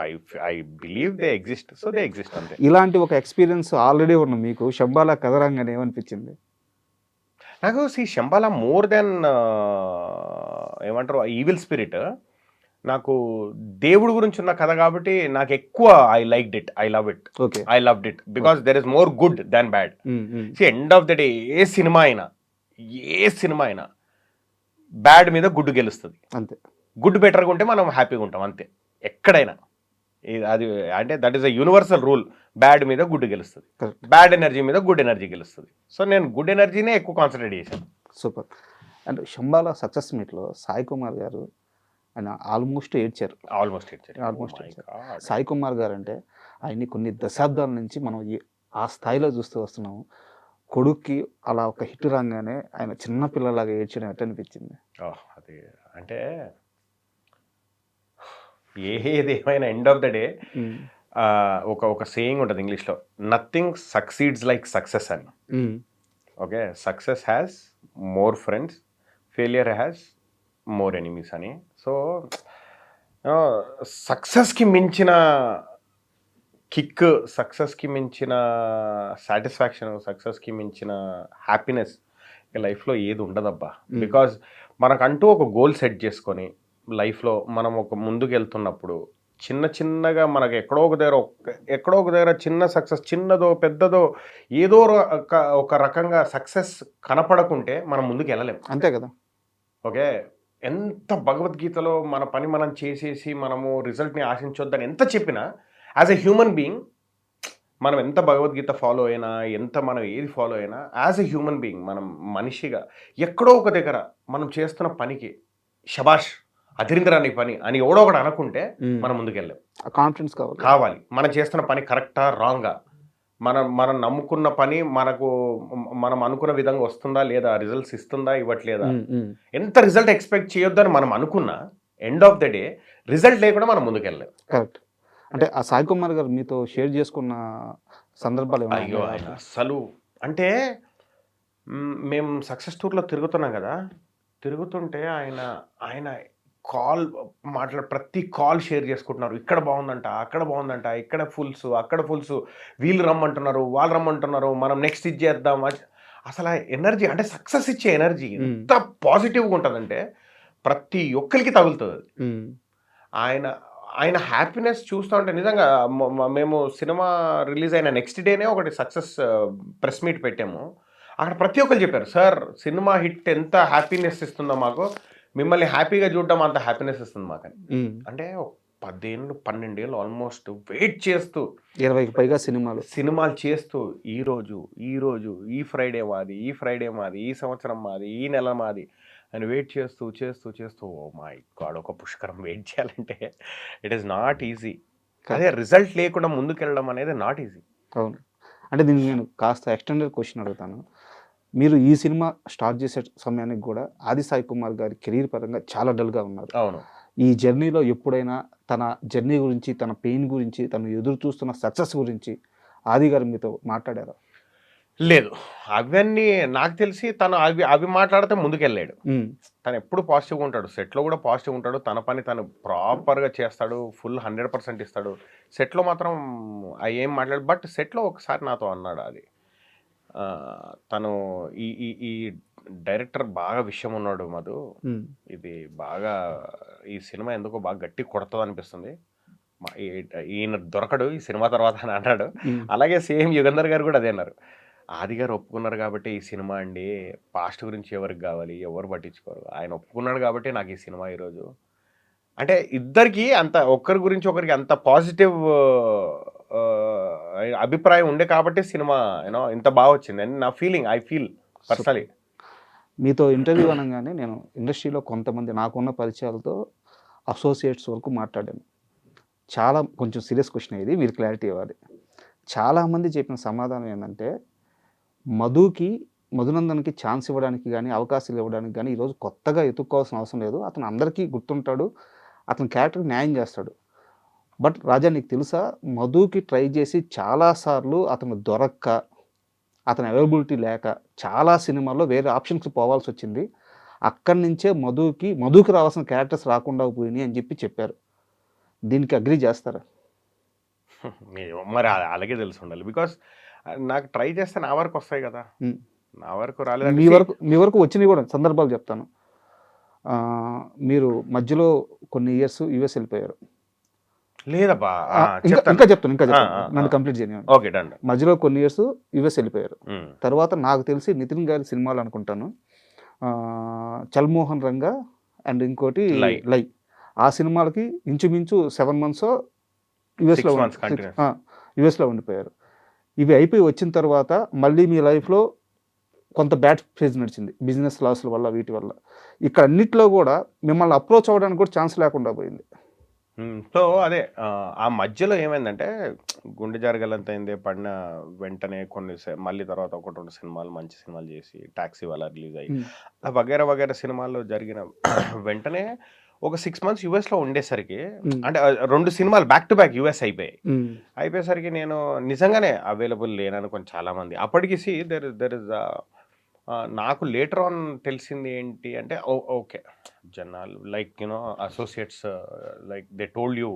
I believe they exist, so they exist అంతే. ఇలాంటి ఒక ఎక్స్పీరియన్స్ ఆల్రెడీ ఉన్న మీకు శంబాలా కథరంగానే ఏమనిపించింది? నాకు శంబాలా మోర్ దెన్ ఏమంటారు ఈవిల్ స్పిరిట్, నాకు దేవుడి గురించి ఉన్న కథ కాబట్టి నాకు ఎక్కువ I liked it, I love it, I loved it because there is more good than bad. End of the day A cinema అయినా బ్యాడ్ మీద గుడ్ గెలుస్తుంది అంతే. గుడ్ బెటర్గా ఉంటే మనం హ్యాపీగా ఉంటాం అంతే ఎక్కడైనా. అది అంటే that is a universal rule, bad మీద గుడ్ గెలుస్తుంది, బ్యాడ్ ఎనర్జీ మీద గుడ్ ఎనర్జీ గెలుస్తుంది. సో నేను గుడ్ ఎనర్జీనే ఎక్కువ కాన్సన్ట్రేట్ చేశాను. సూపర్. అండ్ శంబాలా సక్సెస్ మీట్లో సాయి కుమార్ గారు ఆయన ఆల్మోస్ట్ ఏడ్చారు. సాయి కుమార్ గారు అంటే ఆయన్ని కొన్ని దశాబ్దాల నుంచి మనం ఆ స్థాయిలో చూస్తూ వస్తున్నాము. కొడుక్కి అలా ఒక హిట్ రాగానే ఆయన చిన్న పిల్లలాగా ఏడ్చడం ఎట్లా అనిపించింది? అది అంటే ఏదేమైనా ఎండ్ ఆఫ్ ద డే ఒక సేయింగ్ ఉంటుంది ఇంగ్లీష్లో, నథింగ్ సక్సీడ్స్ లైక్ సక్సెస్ అని. Okay, success has more friends, failure has more enemies అని. సో సక్సెస్కి మించిన కిక్, సక్సెస్కి మించిన సాటిస్ఫాక్షన్, సక్సెస్కి మించిన హ్యాపీనెస్ లైఫ్లో ఏది ఉండదబ్బా. బికాజ్ మనకంటూ ఒక గోల్ సెట్ చేసుకొని లైఫ్లో మనం ఒక ముందుకు వెళ్తున్నప్పుడు చిన్నగా మనకు ఎక్కడో ఒక దగ్గర చిన్న సక్సెస్, చిన్నదో పెద్దదో ఏదో ఒక రకంగా సక్సెస్ కనపడకుంటే మనం ముందుకు వెళ్ళలేం. అంతే కదా. ఓకే, ఎంత భగవద్గీతలో మన పని మనం చేసేసి మనము రిజల్ట్ని ఆశించొద్దని ఎంత చెప్పినా యాజ్ ఎ హ్యూమన్ బీయింగ్ మనం ఎంత భగవద్గీత ఫాలో అయినా, ఎంత మనం ఏది ఫాలో అయినా, యాజ్ ఎ హ్యూమన్ బీయింగ్ మనం మనిషిగా ఎక్కడో ఒక దగ్గర మనం చేస్తున్న పనికి శబాష్ అదిరిందిరా నీ పని అని ఎవడో ఒకటి అనుకుంటే మనం ముందుకెళ్ళాం. కాన్ఫిడెన్స్ కావాలి. మనం చేస్తున్న పని కరెక్టా రాంగా, మనం నమ్ముకున్న పని మనం అనుకున్న విధంగా వస్తుందా లేదా, రిజల్ట్స్ ఇస్తుందా ఇవ్వట్లేదా, ఎంత రిజల్ట్ ఎక్స్పెక్ట్ చేయొద్దని మనం అనుకున్నా end of the day result లేకుండా మనం ముందుకెళ్ళాం. కరెక్ట్. అంటే ఆ సాయి కుమార్ గారు మీతో షేర్ చేసుకున్న సందర్భాలు అయ్యో ఆయన అసలు అంటే మేము సక్సెస్ టూర్లో తిరుగుతున్నాం కదా, తిరుగుతుంటే ఆయన ప్రతి కాల్ షేర్ చేసుకుంటున్నారు. ఇక్కడ బాగుందంట, అక్కడ బాగుందంట, ఇక్కడ ఫుల్స్, అక్కడ ఫుల్స్, వీళ్ళు రమ్మంటున్నారు, వాళ్ళు రమ్మంటున్నారు, మనం నెక్స్ట్ ఇది చేద్దాం. అసలు ఆ ఎనర్జీ అంటే సక్సెస్ ఇచ్చే ఎనర్జీ ఎంత పాజిటివ్గా ఉంటుందంటే ప్రతి ఒక్కరికి తగులుతుంది. ఆయన హ్యాపీనెస్ చూస్తూ ఉంటే నిజంగా మేము సినిమా రిలీజ్ అయిన నెక్స్ట్ డేనే ఒకటి సక్సెస్ ప్రెస్ మీట్ పెట్టాము. అక్కడ ప్రతి ఒక్కరు చెప్పారు, సార్ సినిమా హిట్ ఎంత హ్యాపీనెస్ ఇస్తుందో మాకు, మిమ్మల్ని హ్యాపీగా చూడడం అంత హ్యాపీనెస్ ఇస్తుంది మాకని. అంటే 10 ఏళ్ళు 12 ఏళ్ళు ఆల్మోస్ట్ వెయిట్ చేస్తూ 20కి పైగా సినిమాలు చేస్తూ ఈరోజు ఈ ఫ్రైడే మాది, ఈ ఫ్రైడే మాది, ఈ సంవత్సరం మాది, ఈ నెల మాది అని వెయిట్ చేస్తూ ఓ మై గాడ్, ఒక పుష్కరం వెయిట్ చేయాలంటే ఇట్ ఈస్ నాట్ ఈజీ. అదే రిజల్ట్ లేకుండా ముందుకెళ్ళడం అనేది నాట్ ఈజీ. అవును. అంటే దీనికి నేను కాస్త ఎక్స్టెండెడ్ క్వశ్చన్ అడుగుతాను. మీరు ఈ సినిమా స్టార్ట్ చేసే సమయానికి కూడా ఆది సాయి కుమార్ గారి కెరీర్ పరంగా చాలా డల్గా ఉన్నారు. అవును. ఈ జర్నీలో ఎప్పుడైనా తన జర్నీ గురించి, తన పెయిన్ గురించి, తను ఎదురు చూస్తున్న సక్సెస్ గురించి ఆది గారు మీతో మాట్లాడారా? లేదు, అవన్నీ నాకు తెలిసి తను అవి మాట్లాడితే ముందుకెళ్ళాడు. తను ఎప్పుడు పాజిటివ్గా ఉంటాడు, సెట్లో కూడా పాజిటివ్ ఉంటాడు, తన పని తను ప్రాపర్గా చేస్తాడు, ఫుల్ 100% ఇస్తాడు. సెట్లో మాత్రం అవి ఏం మాట్లాడు. బట్ సెట్లో ఒకసారి నాతో అన్నాడు అది, తను ఈ డైరెక్టర్ బాగా విషయం ఉన్నాడు మధు, ఇది బాగా ఈ సినిమా ఎందుకో బాగా గట్టి కొడుతుంది అనిపిస్తుంది, ఈయన దొరకడు ఈ సినిమా తర్వాత అని అన్నాడు. అలాగే సేమ్ యుగంధర్ గారు కూడా అదే అన్నారు. ఆది గారు ఒప్పుకున్నారు కాబట్టి ఈ సినిమా అండి, పాస్ట్ గురించి ఎవరికి కావాలి, ఎవరు పట్టించుకోరు, ఆయన ఒప్పుకున్నాడు కాబట్టి నాకు ఈ సినిమా ఈరోజు. అంటే ఇద్దరికి అంత ఒక్కరి గురించి ఒకరికి అంత పాజిటివ్ అభిప్రాయం ఉండే కాబట్టి సినిమా ఇంత బాగా వచ్చింది అని నా ఫీలింగ్. I feel personally. మీతో ఇంటర్వ్యూ అనగానే నేను ఇండస్ట్రీలో కొంతమంది నాకున్న పరిచయాలతో అసోసియేట్స్ వరకు మాట్లాడాను. చాలా కొంచెం సీరియస్ క్వశ్చన్ ఇది, మీరు క్లారిటీ ఇవ్వాలి. చాలామంది చెప్పిన సమాధానం ఏంటంటే, మధునందన్కి ఛాన్స్ ఇవ్వడానికి కానీ, అవకాశాలు ఇవ్వడానికి కానీ ఈరోజు కొత్తగా ఎత్తుక్కోవాల్సిన అవసరం లేదు, అతను అందరికీ గుర్తుంటాడు, అతని క్యారెక్టర్కి న్యాయం చేస్తాడు. బట్ రాజా, నీకు తెలుసా, మధుకి ట్రై చేసి చాలాసార్లు అతను దొరక్క, అతని అవైలబిలిటీ లేక చాలా సినిమాల్లో వేరే ఆప్షన్స్ పోవాల్సి వచ్చింది. అక్కడి నుంచే మధుకి రావాల్సిన క్యారెక్టర్స్ రాకుండా పోయినాయి అని చెప్పారు. దీనికి అగ్రీ చేస్తారా? మరి అలాగే తెలిసి ఉండాలి. బికాస్ నాకు ట్రై చేస్తే నా వరకు వస్తాయి కదా, నా వరకు రాలేదు. మీ వరకు వచ్చినవి కూడా సందర్భాలు చెప్తాను. మీరు మధ్యలో కొన్ని ఇయర్స్ యుఎస్ వెళ్ళిపోయారు. లేదబ్బా, ఇంకా చెప్తాను నన్ను కంప్లీట్ చేయని. Okay done. మధ్యలో కొన్ని ఇయర్స్ యుఎస్ వెళ్ళిపోయారు. తర్వాత నాకు తెలిసి నితిన్ గారి సినిమాలు అనుకుంటాను, చల్మోహన్ రంగా అండ్ ఇంకోటి లై, ఆ సినిమాలకి ఇంచుమించు 7 months యుఎస్లో ఉండిపోయారు. ఇవి అయిపోయి వచ్చిన తర్వాత మళ్ళీ మీ లైఫ్లో కొంత బ్యాడ్ ఫేజ్ నడిచింది, బిజినెస్ లాస్ల వల్ల, వీటి వల్ల. ఇక్కడ అన్నిట్లో కూడా మిమ్మల్ని అప్రోచ్ అవ్వడానికి కూడా ఛాన్స్ లేకుండా పోయింది. సో అదే ఆ మధ్యలో ఏమైందంటే, గుండె జరగలంత అయింది, పడిన వెంటనే మళ్ళీ తర్వాత 1-2 సినిమాలు మంచి సినిమాలు చేసి, టాక్సీ వల్ల రిలీజ్ అయ్యి, వగేరా సినిమాల్లో జరిగిన వెంటనే ఒక 6 months యుఎస్లో ఉండేసరికి, అంటే 2 సినిమాలు బ్యాక్ టు బ్యాక్ యుఎస్ అయిపోయేసరికి నేను నిజంగానే అవైలబుల్ లేననుకోని చాలామంది. అప్పటికి దెర్ ఇస్ నాకు లేటర్ ఆన్ తెలిసింది ఏంటి అంటే, ఓకే జనాలు like associates like they told you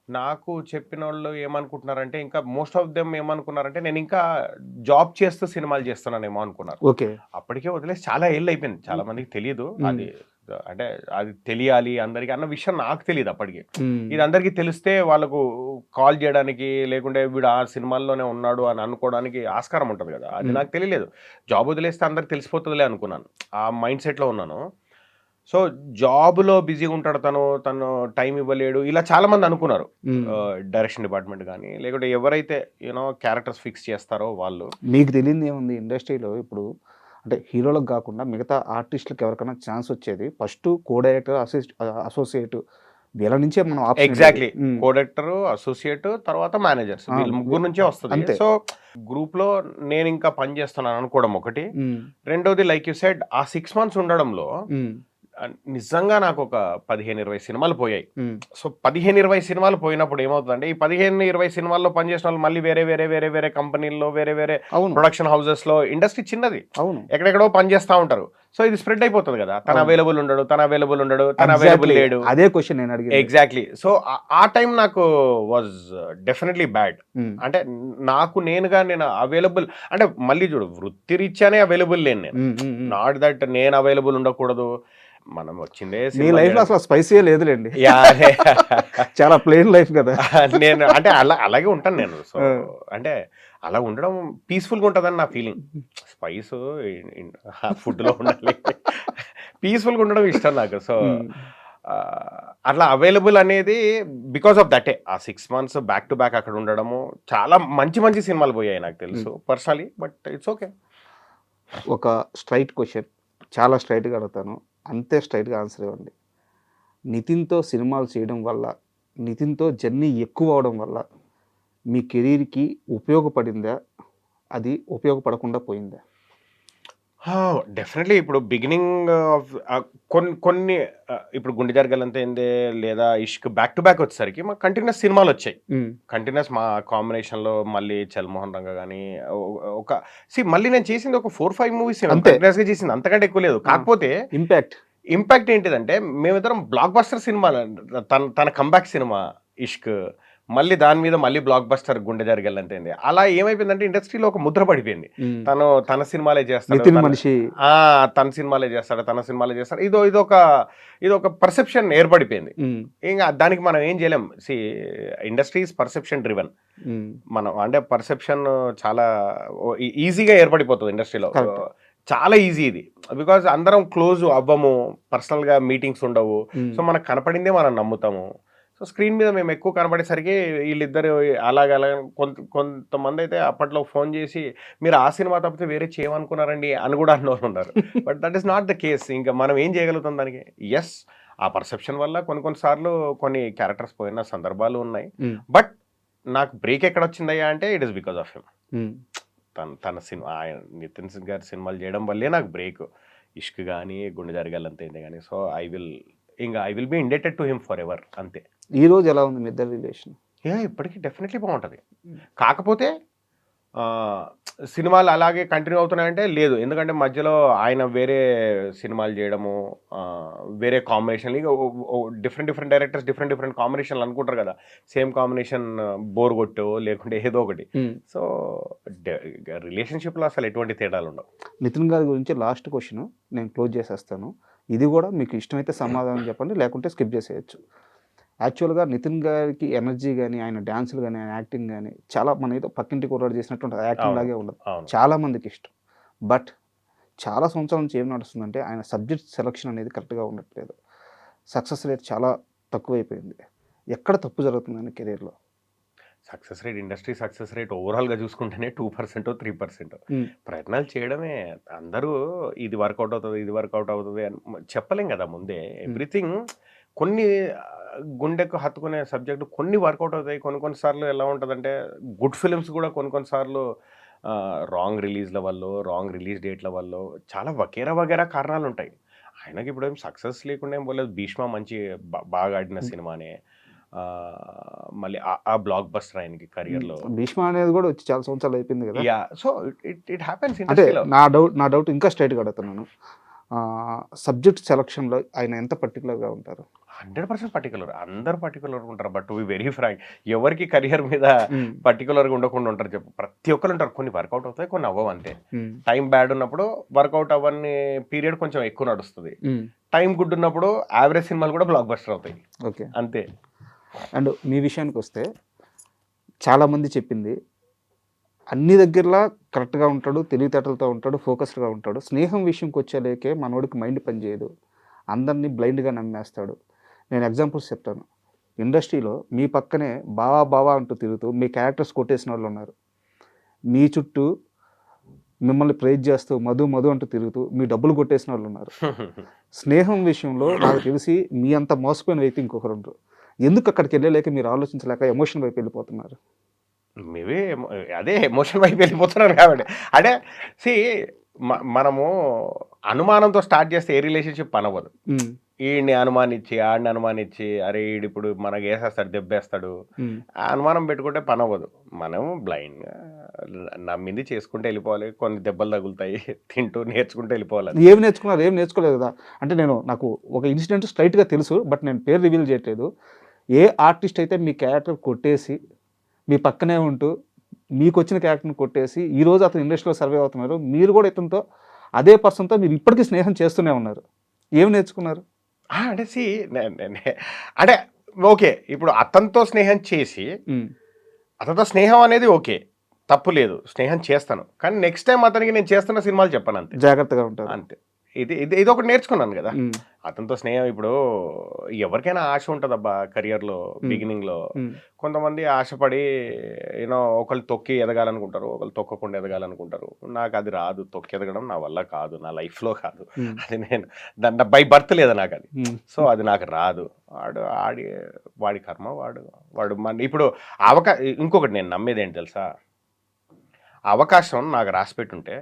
నాకు చెప్పిన వాళ్ళు ఏమనుకుంటున్నారంటే, ఇంకా మోస్ట్ ఆఫ్ దెమ్ ఏమనుకున్నారంటే నేను ఇంకా జాబ్ చేస్తూ సినిమాలు చేస్తున్నానేమో అనుకున్నారు. ఓకే. అప్పటికే వదిలేసి చాలా ఏళ్ళు అయిపోయింది. చాలా మందికి తెలియదు అది, అంటే అది తెలియాలి అందరికి అన్న విషయం నాకు తెలియదు అప్పటికి. ఇది అందరికీ తెలిస్తే వాళ్ళకు కాల్ చేయడానికి, లేకుంటే వీడు ఆ సినిమాల్లోనే ఉన్నాడు అని అనుకోవడానికి ఆస్కారం ఉంటుంది కదా. అది నాకు తెలియలేదు. జాబ్ వదిలేస్తే అందరికి తెలిసిపోతుందిలే అనుకున్నాను. ఆ మైండ్ సెట్లో ఉన్నాను. సో జాబ్లో బిజీగా ఉంటాడు తను టైం ఇవ్వలేడు ఇలా చాలా మంది అనుకున్నారు. డైరెక్షన్ డిపార్ట్మెంట్ కానీ, లేకుంటే ఎవరైతే క్యారెక్టర్స్ ఫిక్స్ చేస్తారో వాళ్ళు. మీకు తెలియదు ఏముంది ఇండస్ట్రీలో ఇప్పుడు, అంటే హీరోలకు కాకుండా మిగతా ఆర్టిస్టులకు ఎవరికైనా ఛాన్స్ వచ్చేది ఫస్ట్ కో డైరెక్టర్, అసోసియేట్, వీళ్ళ నుంచే మనం ఎగ్జాక్ట్లీ కో డైరెక్టర్, అసోసియేట్, తర్వాత మేనేజర్స్, వీళ్ళ ముగ్గురు నుంచే వస్తుంది. సో గ్రూప్ లో నేను ఇంకా పని చేస్తున్నాను అనుకోవడం ఒకటి. రెండోది లైక్ యూ సెడ్, ఆ 6 months ఉండడంలో నిజంగా నాకు ఒక 15-20 సినిమాలు పోయాయి. సో 15-20 సినిమాలు పోయినప్పుడు ఏమవుతుందంటే, ఈ 15-20 సినిమాల్లో పనిచేసిన వాళ్ళు మళ్ళీ వేరే వేరే వేరే వేరే కంపెనీల్లో, వేరే వేరే ప్రొడక్షన్ హౌసెస్ లో, ఇండస్ట్రీ చిన్నది, ఎక్కడెక్కడో పనిచేస్తూ ఉంటారు. సో ఇది స్ప్రెడ్ అయిపోతుంది కదా. తన అవైలబుల్ ఉండడు, తన అవైలబుల్ లేడు. అదే క్వశ్చన్ నేను అడిగాను. ఎగ్జాక్ట్లీ. సో ఆ టైం నాకు వాజ్ డెఫినెట్లీ బ్యాడ్. అంటే నేను అవైలబుల్ అంటే, మళ్ళీ చూడు, వృత్తి రీత్యానే అవైలబుల్ లేను నేను. నాట్ దట్ నేను అవైలబుల్ ఉండకూడదు. మనం వచ్చిందే మీ లైఫ్ లో అసలు స్పైసీ లేదులేండి, చాలా ప్లెయిన్ లైఫ్ కదా. నేను అంటే అలాగే ఉంటాను నేను. సో అంటే అలా ఉండడం పీస్ఫుల్గా ఉంటుందని నా ఫీలింగ్. స్పైస్ ఫుడ్లో ఉండాలి, పీస్ఫుల్గా ఉండడం ఇష్టం నాకు. సో అట్లా అవైలబుల్ అనేది బికాస్ ఆఫ్ దటే. ఆ 6 months బ్యాక్ టు బ్యాక్ అక్కడ ఉండడము, చాలా మంచి మంచి సినిమాలు పోయాయి నాకు తెలుసు పర్సనలీ, బట్ ఇట్స్ ఓకే. ఒక స్ట్రైట్ క్వశ్చన్, చాలా స్ట్రైట్గా అడుగుతాను, అంతే స్ట్రైట్గా ఆన్సర్ ఇవ్వండి. నితిన్తో సినిమాలు చేయడం వల్ల, నితిన్తో జర్నీ ఎక్కువ అవడం వల్ల మీ కెరీర్కి ఉపయోగపడిందా, అది ఉపయోగపడకుండా పోయిందా? డెఫినెట్లీ. ఇప్పుడు బిగినింగ్ ఆఫ్ కొన్ని ఇప్పుడు గుండె జరగాలంతే ఏందే, లేదా ఇష్క్ బ్యాక్ టు బ్యాక్ వచ్చేసరికి మాకు కంటిన్యూస్ సినిమాలు వచ్చాయి. కంటిన్యూస్ మా కాంబినేషన్లో మళ్ళీ చల్మోహన్ రంగ కానీ మళ్ళీ నేను చేసింది ఒక 4-5 మూవీస్ కంటిన్యూస్గా చేసింది, అంతకంటే ఎక్కువ లేదు. కాకపోతే ఇంపాక్ట్ ఏంటిదంటే, మేమిద్దరం బ్లాక్ బస్టర్ సినిమా, తన కంబ్యాక్ సినిమా ఇష్క్, మళ్ళీ దాని మీద మళ్ళీ బ్లాక్ బస్టర్ గుండె జరగాలంతే. అలా ఏమైపోయిందంటే ఇండస్ట్రీలో ఒక ముద్ర పడిపోయింది. తన సినిమాలే చేస్తాడు, తన సినిమాలే చేస్తాడు, ఇదొక పర్సెప్షన్ ఏర్పడిపోయింది. ఇంకా దానికి మనం ఏం చేయలేం. Industry is perception driven. మనం అంటే పర్సెప్షన్ చాలా ఈజీగా ఏర్పడిపోతుంది ఇండస్ట్రీలో, చాలా ఈజీ ఇది. బికాజ్ అందరం క్లోజ్ అవ్వము, పర్సనల్గా మీటింగ్స్ ఉండవు. సో మనకు కనపడిందే మనం నమ్ముతాము. సో స్క్రీన్ మీద మేము ఎక్కువ కనబడేసరికి వీళ్ళిద్దరు అలాగే కొంతమంది అయితే అప్పట్లో ఫోన్ చేసి, మీరు ఆ సినిమా తప్పితే వేరే చేయమనుకున్నారండి అని కూడా అన్నోళ్ళు ఉన్నారు. But that is not the case. ఇంకా మనం ఏం చేయగలుగుతాం దానికి? ఎస్, ఆ పర్సెప్షన్ వల్ల కొన్నిసార్లు కొన్ని క్యారెక్టర్స్ పోయిన సందర్భాలు ఉన్నాయి. బట్ నాకు బ్రేక్ ఎక్కడ వచ్చిందయ్యా అంటే, it is because of him. తన సినిమా, నితిన్ గారి సినిమాలు చేయడం వల్లే నాకు బ్రేక్. ఇష్క్ కానీ, గుండె జరగాలంతే కానీ. So I will be indebted to him for ever, అంతే. ఈ రోజు ఎలా ఉంది మీ ఇద్దరి రిలేషన్? ఇప్పటికీ డెఫినెట్లీ బాగుంటుంది. కాకపోతే సినిమాలు అలాగే కంటిన్యూ అవుతున్నాయంటే లేదు. ఎందుకంటే మధ్యలో ఆయన వేరే సినిమాలు చేయడము, వేరే కాంబినేషన్, డిఫరెంట్ డైరెక్టర్స్ డిఫరెంట్ కాంబినేషన్లు అనుకుంటారు కదా. సేమ్ కాంబినేషన్ బోర్ కొట్టో లేకుంటే ఏదో ఒకటి. సో రిలేషన్షిప్లో అసలు ఎటువంటి తేడాలు ఉండవు. నితిన్ గారి గురించి లాస్ట్ క్వశ్చన్ నేను క్లోజ్ చేసేస్తాను. ఇది కూడా మీకు ఇష్టమైతే సమాధానం చెప్పండి, లేకుంటే స్కిప్ చేసేయచ్చు. యాక్చువల్గా నితిన్ గారికి ఎనర్జీ కానీ, ఆయన డ్యాన్సులు కానీ, ఆయన యాక్టింగ్ కానీ చాలా మన ఏదో పక్కింటి కుర్రాడు చేసినట్టు ఉంటుంది, యాక్టింగ్ లాగే ఉండదు. చాలా మందికి ఇష్టం. బట్ చాలా సంవత్సరాల నుంచి ఏం నడుస్తుందంటే, ఆయన సబ్జెక్ట్ సెలక్షన్ అనేది కరెక్ట్గా ఉండట్లేదు. సక్సెస్ రేట్ చాలా తక్కువైపోయింది. ఎక్కడ తప్పు జరుగుతుంది ఆయన కెరీర్లో? Success rate, industry success rate ఓవరాల్గా చూసుకుంటేనే 2% 3%. ప్రయత్నాలు చేయడమే. అందరూ ఇది వర్కౌట్ అవుతుంది అని చెప్పలేం కదా ముందే. ఎవ్రీథింగ్ కొన్ని గుండెకు హత్తుకునే సబ్జెక్టు కొన్ని వర్కౌట్ అవుతాయి. కొన్నిసార్లు ఎలా ఉంటుందంటే, గుడ్ ఫిలిమ్స్ కూడా కొన్నిసార్లు రాంగ్ రిలీజ్ల వల్ల, రాంగ్ రిలీజ్ డేట్ల వల్ల చాలా వగేరా కారణాలు ఉంటాయి. ఆయనకి ఇప్పుడు ఏం సక్సెస్ లేకుండా ఏం పోలేదు. భీష్మ మంచి బాగా ఆడిన సినిమానే, మళ్ళీ ఆ బ్లాక్ బస్టర్ ఆయనకి కెరియర్లో. భీష్మ అనేది కూడా వచ్చి చాలా సంవత్సరాలు అయిపోయింది కదా. So it happens. అంటే నా డౌట్ ఇంకా స్ట్రైట్గా అడుగుతున్నాను. సబ్జెక్ట్ సెలక్షన్లో ఆయన ఎంత పర్టికులర్గా ఉంటారు? 100% పర్టికులర్. అందరు పర్టికులర్గా ఉంటారు. But to be very frank, ఎవరికి కెరియర్ మీద పర్టికులర్గా ఉండకుండా ఉంటారు చెప్పు. ప్రతి ఒక్కరు ఉంటారు. కొన్ని వర్కౌట్ అవుతాయి, కొన్ని అవ్వవు అంతే. టైం బ్యాడ్ ఉన్నప్పుడు వర్కౌట్ అవ్వని పీరియడ్ కొంచెం ఎక్కువ నడుస్తుంది. టైం గుడ్ ఉన్నప్పుడు యావరేజ్ సినిమాలు కూడా బ్లాక్ బస్టర్ అవుతాయి. ఓకే, అంతే. అండ్ మీ విషయానికి వస్తే చాలామంది చెప్పింది అన్ని దగ్గరలా కరెక్ట్గా ఉంటాడు, తెలివితేటలతో ఉంటాడు, ఫోకస్డ్గా ఉంటాడు. స్నేహం విషయంకి వచ్చేలేకే మనోడికి మైండ్ పనిచేయదు, అందరినీ బ్లైండ్గా నమ్మేస్తాడు. నేను ఎగ్జాంపుల్స్ చెప్తాను. ఇండస్ట్రీలో మీ పక్కనే బావా బావా అంటూ తిరుగుతూ మీ క్యారెక్టర్స్ కొట్టేసిన వాళ్ళు ఉన్నారు. మీ చుట్టూ మిమ్మల్ని ప్రైజ్ చేస్తూ మధు మధు అంటూ తిరుగుతూ మీ డబ్బులు కొట్టేసిన వాళ్ళు ఉన్నారు. స్నేహం విషయంలో నాకు తెలిసి మీ అంత మోసపోయిన వ్యక్తి ఇంకొకరు ఉండరు. ఎందుకు అక్కడికి వెళ్ళలేక మీరు ఆలోచించలేక ఎమోషన్ వైపు వెళ్ళిపోతున్నారు? మేబీ అదే ఎమోషన్ వైపు వెళ్ళిపోతున్నారు కాబట్టి. అంటే మనము అనుమానంతో స్టార్ట్ చేస్తే ఏ రిలేషన్షిప్ పనవ్వదు. ఈడిని అనుమానించి ఆడిని అనుమానించి అరే ఈడిప్పుడు మనకు వేసేస్తాడు, దెబ్బేస్తాడు, ఆ అనుమానం పెట్టుకుంటే పనవ్వదు. మనం బ్లైండ్గా నమ్మింది చేసుకుంటే వెళ్ళిపోవాలి. కొన్ని దెబ్బలు తగులుతాయి, తింటూ నేర్చుకుంటూ వెళ్ళిపోవాలి. ఏం నేర్చుకున్నారు? ఏం నేర్చుకోలేదు కదా. అంటే నాకు ఒక ఇన్సిడెంట్ స్ట్రైట్గా తెలుసు, బట్ నేను పేరు రివీల్ చేయట్లేదు. ఏ ఆర్టిస్ట్ అయితే మీ క్యారెక్టర్ కొట్టేసి మీ పక్కనే ఉంటూ మీకు వచ్చిన క్యారెక్టర్ని కొట్టేసి ఈరోజు అతను ఇండస్ట్రీలో సర్వే అవుతున్నారు, మీరు కూడా ఇతనితో అదే పర్సన్తో మీరు ఇప్పటికీ స్నేహం చేస్తూనే ఉన్నారు. ఏం నేర్చుకున్నారు? అంటే అంటే ఓకే, ఇప్పుడు అతనితో స్నేహం చేసి అతనితో స్నేహం అనేది ఓకే, తప్పు లేదు, స్నేహం చేస్తాను. కానీ నెక్స్ట్ టైం అతనికి నేను చేస్తున్న సినిమాలు చెప్పాను అంతే, జాగ్రత్తగా ఉంటారు అంతే. ఇది ఒకటి నేర్చుకున్నాను కదా. అతనితో స్నేహం ఇప్పుడు ఎవరికైనా ఆశ ఉంటుంది అబ్బా కెరియర్లో బిగినింగ్లో. కొంతమంది ఆశపడి ఒకళ్ళు తొక్కి ఎదగాలనుకుంటారు, ఒకళ్ళు తొక్కకుండా ఎదగాలనుకుంటారు. నాకు అది రాదు, తొక్కి ఎదగడం నా వల్ల కాదు, నా లైఫ్లో కాదు. అది నేను దాంట్లో బై బర్త్ లేదా నాకు అది. సో అది నాకు రాదు. వాడి కర్మ వాడు ఇప్పుడు ఇంకొకటి నేను నమ్మేది ఏంటి తెలుసా, అవకాశం నాకు రాసిపెట్టుంటే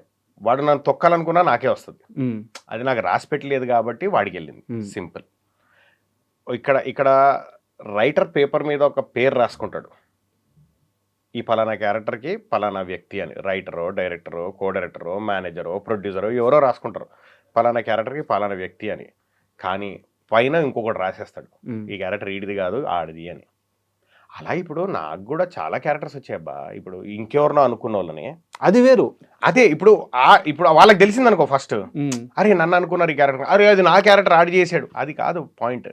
వాడు నన్ను తొక్కాలనుకున్నా నాకే వస్తుంది. అది నాకు రాసి పెట్టలేదు కాబట్టి వాడికి వెళ్ళింది. సింపుల్. ఇక్కడ రైటర్ పేపర్ మీద ఒక పేరు రాసుకుంటాడు, ఈ పలానా క్యారెక్టర్కి పలానా వ్యక్తి అని. రైటరో, డైరెక్టరో, కో డైరెక్టరో, మేనేజరో, ప్రొడ్యూసరో ఎవరో రాసుకుంటారు పలానా క్యారెక్టర్కి పలానా వ్యక్తి అని. కానీ పైన ఇంకొకటి రాసేస్తాడు, ఈ క్యారెక్టర్ ఈడిది కాదు ఆడిది అని. అలా ఇప్పుడు నాకు కూడా చాలా క్యారెక్టర్స్ వచ్చాయబ్బా. ఇప్పుడు ఇంకెవరినో అనుకున్న వాళ్ళని, అది వేరు. అదే ఇప్పుడు వాళ్ళకి తెలిసింది అనుకో ఫస్ట్, అరే నన్ను అనుకున్నారు ఈ క్యారెక్టర్, అరే అది నా క్యారెక్టర్ ఆడి చేశాడు. అది కాదు పాయింట్.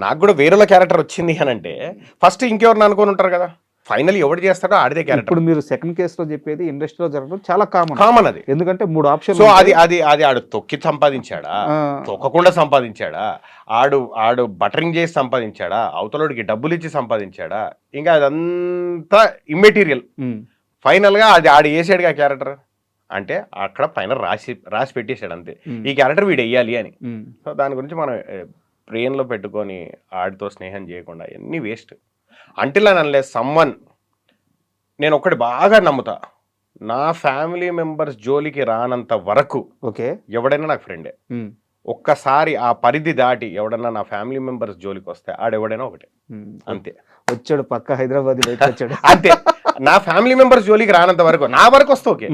నాకు కూడా వేరేలో క్యారెక్టర్ వచ్చింది అని అంటే ఫస్ట్ ఇంకెవరిని అనుకుని ఉంటారు కదా. ఫైనల్ ఎవరు చేస్తాడో ఆడిదే క్యారెక్టర్. ఇప్పుడు మీరు సెకండ్ కేసులో చెప్పేది ఇండస్ట్రీలో జరగడం చాలా కామన్ అది. ఎందుకంటే 3 ఆప్షన్. సో అది ఆడు తొక్కి సంపాదించాడా, తొక్కకుండా సంపాదించాడా, ఆడు బటరింగ్ చేసి సంపాదించాడా, అవతలోడికి డబ్బులు ఇచ్చి సంపాదించాడా, ఇంకా అదంతా ఇమ్మెటీరియల్. ఫైనల్ గా ఆడు వేసాడుగా క్యారెక్టర్ అంటే అక్కడ పైన రాసి పెట్టేశాడు అంతే, ఈ క్యారెక్టర్ వీడు వెయ్యాలి అని. సో దాని గురించి మనం బ్రెయిన్లో పెట్టుకొని ఆడితో స్నేహం చేయకుండా ఎన్ని waste. Until and unless someone, నేను ఒకటి బాగా నమ్ముతా, నా ఫ్యామిలీ మెంబర్స్ జోలికి రానంత వరకు ఓకే ఎవడైనా నాకు ఫ్రెండే. ఒక్కసారి ఆ పరిధి దాటి ఎవడన్నా నా ఫ్యామిలీ మెంబర్స్ జోలికి వస్తే ఆడెవడైనా ఒకటే, అంతే. వచ్చాడు పక్క హైదరాబాద్ వచ్చాడు అంతే. నా ఫ్యామిలీ మెంబర్స్ జోలికి రానంత వరకు, నా వరకు వస్తే ఓకే,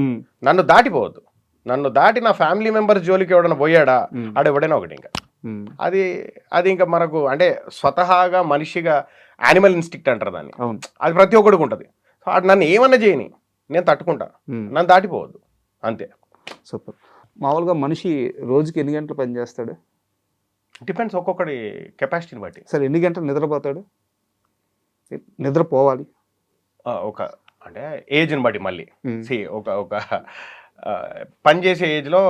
నన్ను దాటిపోవద్దు. నన్ను దాటి నా ఫ్యామిలీ మెంబర్స్ జోలికి ఎవడన్నా పోయాడా ఆడెవడైనా ఒకటి. ఇంకా అది ఇంకా మనకు అంటే స్వతహాగా మనిషిగా యానిమల్ ఇన్స్టిక్ట్ అంటారు దాన్ని, అది ప్రతి ఒక్కడికి ఉంటుంది. సో అది నన్ను ఏమన్నా చేయని నేను తట్టుకుంటా, నన్ను దాటిపోవద్దు అంతే. సూపర్. మామూలుగా మనిషి రోజుకి ఎన్ని గంటలు పని చేస్తాడు? డిపెండ్స్, ఒక్కొక్కడి కెపాసిటీని బట్టి. సరే ఎన్ని గంటలు నిద్రపోతాడు? నిద్రపోవాలి అంటే ఏజ్ని బట్టి మళ్ళీ ఒక పనిచేసే ఏజ్లో,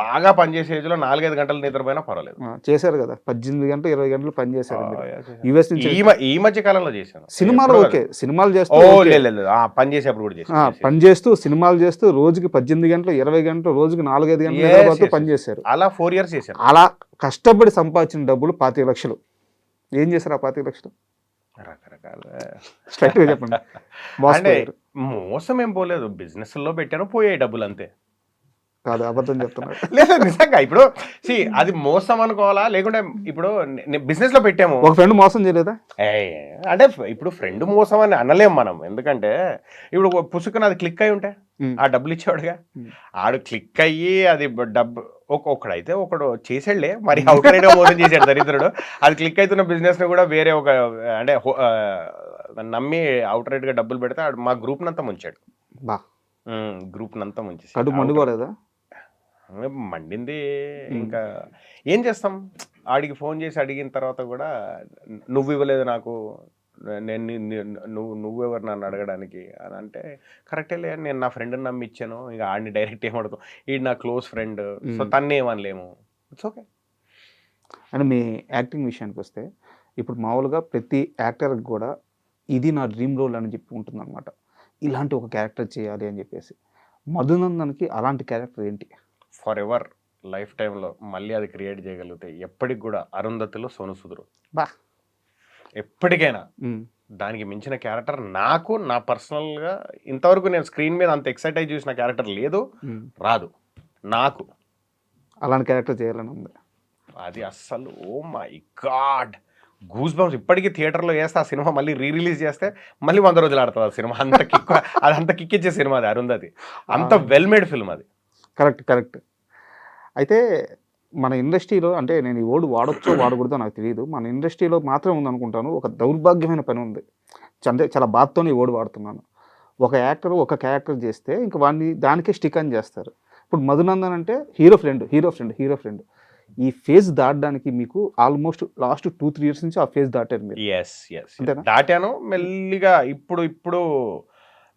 బాగా పనిచేసే ఏజ్లో 4-5 గంటలు నిద్రపోయినా పర్వాలేదు. చేశారు కదా 18 గంటలు 20 గంటలు పని చేశారు యుఎస్ నుంచి. ఈ మధ్య కాలంలో చేశాను సినిమాలు. ఓకే, సినిమాలు చేస్తూ పని చేసేప్పుడు కూడా చేశాను. పని చేస్తూ సినిమాలు చేస్తూ రోజుకి 18 గంటలు 20 గంటలు, రోజుకి 4-5 గంటలు పని చేశారు. అలా 4 years చేశారు. అలా కష్టపడి సంపాదించిన డబ్బులు 25 లక్షలు. ఏం చేశారు ఆ 25 లక్షలు? రకరకాల స్ట్రైట్ గా చెప్పండి. మోసం ఏం పోలేదు, బిజినెస్ లో పెట్టాను, పోయాయి డబ్బులు అంతే. కాదు, అబద్ధం చెప్తున్నారు. లేదు నిజంగా. ఇప్పుడు అది మోసం అనుకోవాలా, లేకుంటే ఇప్పుడు బిజినెస్ లో పెట్టాము, ఒక ఫ్రెండ్ మోసం చేయలేదా అంటే ఇప్పుడు ఫ్రెండ్ మోసం అని అనలేము మనం. ఎందుకంటే ఇప్పుడు పుసుకుని అది క్లిక్ అయి ఉంటే ఆ డబ్బులు ఇచ్చేవాడుగా, ఆడు క్లిక్ అయ్యి అది డబ్బు ఒక్కడైతే ఒకడు చేసాడులే మరి అవుట్ రైడ్ గా మోసం చేశాడు దరిద్రుడు. అది క్లిక్ అవుతున్న బిజినెస్ ని కూడా వేరే ఒక అంటే నమ్మి అవుట్ రైడ్ గా డబ్బులు పెడితే మా గ్రూప్ నంతా ముంచాడు. బా గ్రూప్ నంతా ముంచేసి కడుపు మండుకోలేదా? మండింది. ఇంకా ఏం చేస్తాం, ఆడికి ఫోన్ చేసి అడిగిన తర్వాత కూడా నువ్వు ఇవ్వలేదు నాకు, నువ్వెవరు నన్ను అడగడానికి అని అంటే కరెక్టే లే, నేను నా ఫ్రెండ్ని నమ్మి ఇచ్చాను, ఇక ఆడిని డైరెక్ట్ ఏమడతాం, ఈడు నా క్లోజ్ ఫ్రెండ్, సో తన్ను ఏమనలేము, ఇట్స్ ఓకే. అండ్ మీ యాక్టింగ్ విషయానికి వస్తే ఇప్పుడు మామూలుగా ప్రతి యాక్టర్కి కూడా ఇది నా డ్రీమ్ రోల్ అని చెప్పి ఉంటుందన్నమాట, ఇలాంటి ఒక క్యారెక్టర్ చేయాలి అని చెప్పేసి. మధునందన్కి అలాంటి క్యారెక్టర్ ఏంటి? ఫర్ ఎవర్ లైఫ్ టైంలో మళ్ళీ అది క్రియేట్ చేయగలిగితే ఎప్పటికి కూడా అరుంధతిలో సోను సూద్ బా ఎప్పటికైనా దానికి మించిన క్యారెక్టర్ నాకు నా పర్సనల్గా ఇంతవరకు నేను స్క్రీన్ మీద అంత ఎక్సైట్ అయి చూసిన క్యారెక్టర్ లేదు, రాదు నాకు. అలాంటి క్యారెక్టర్ చేయాలని ఉంది. అది అస్సలు oh my god goose bumps. ఇప్పటికీ థియేటర్లో వేస్తే ఆ సినిమా మళ్ళీ రిలీజ్ చేస్తే మళ్ళీ 100 రోజులు ఆడుతుంది ఆ సినిమా. అంత కిక్, అది అంత కిక్కిచ్చే సినిమా అది అరుంధతి, అంత వెల్ మేడ్ ఫిల్మ్ అది. కరెక్ట్. అయితే మన ఇండస్ట్రీలో, అంటే నేను ఈ వర్డ్ వాడొచ్చో వాడకూడదో నాకు తెలియదు, మన ఇండస్ట్రీలో మాత్రం ఉందనుకుంటాను, ఒక దౌర్భాగ్యమైన పని ఉంది. అంటే చాలా బాధతోనే ఈ వర్డ్ వాడుతున్నాను. ఒక యాక్టర్ ఒక క్యారెక్టర్ చేస్తే ఇంక వాడిని దానికే స్టిక్ అని చేస్తారు. ఇప్పుడు మధునందన్ అంటే హీరో ఫ్రెండ్. ఈ ఫేజ్ దాటడానికి మీకు ఆల్మోస్ట్ లాస్ట్ 2-3 years నుంచి ఆ ఫేజ్ దాటారు మీరు. అంతేనా? దాటాను మెల్లిగా. ఇప్పుడు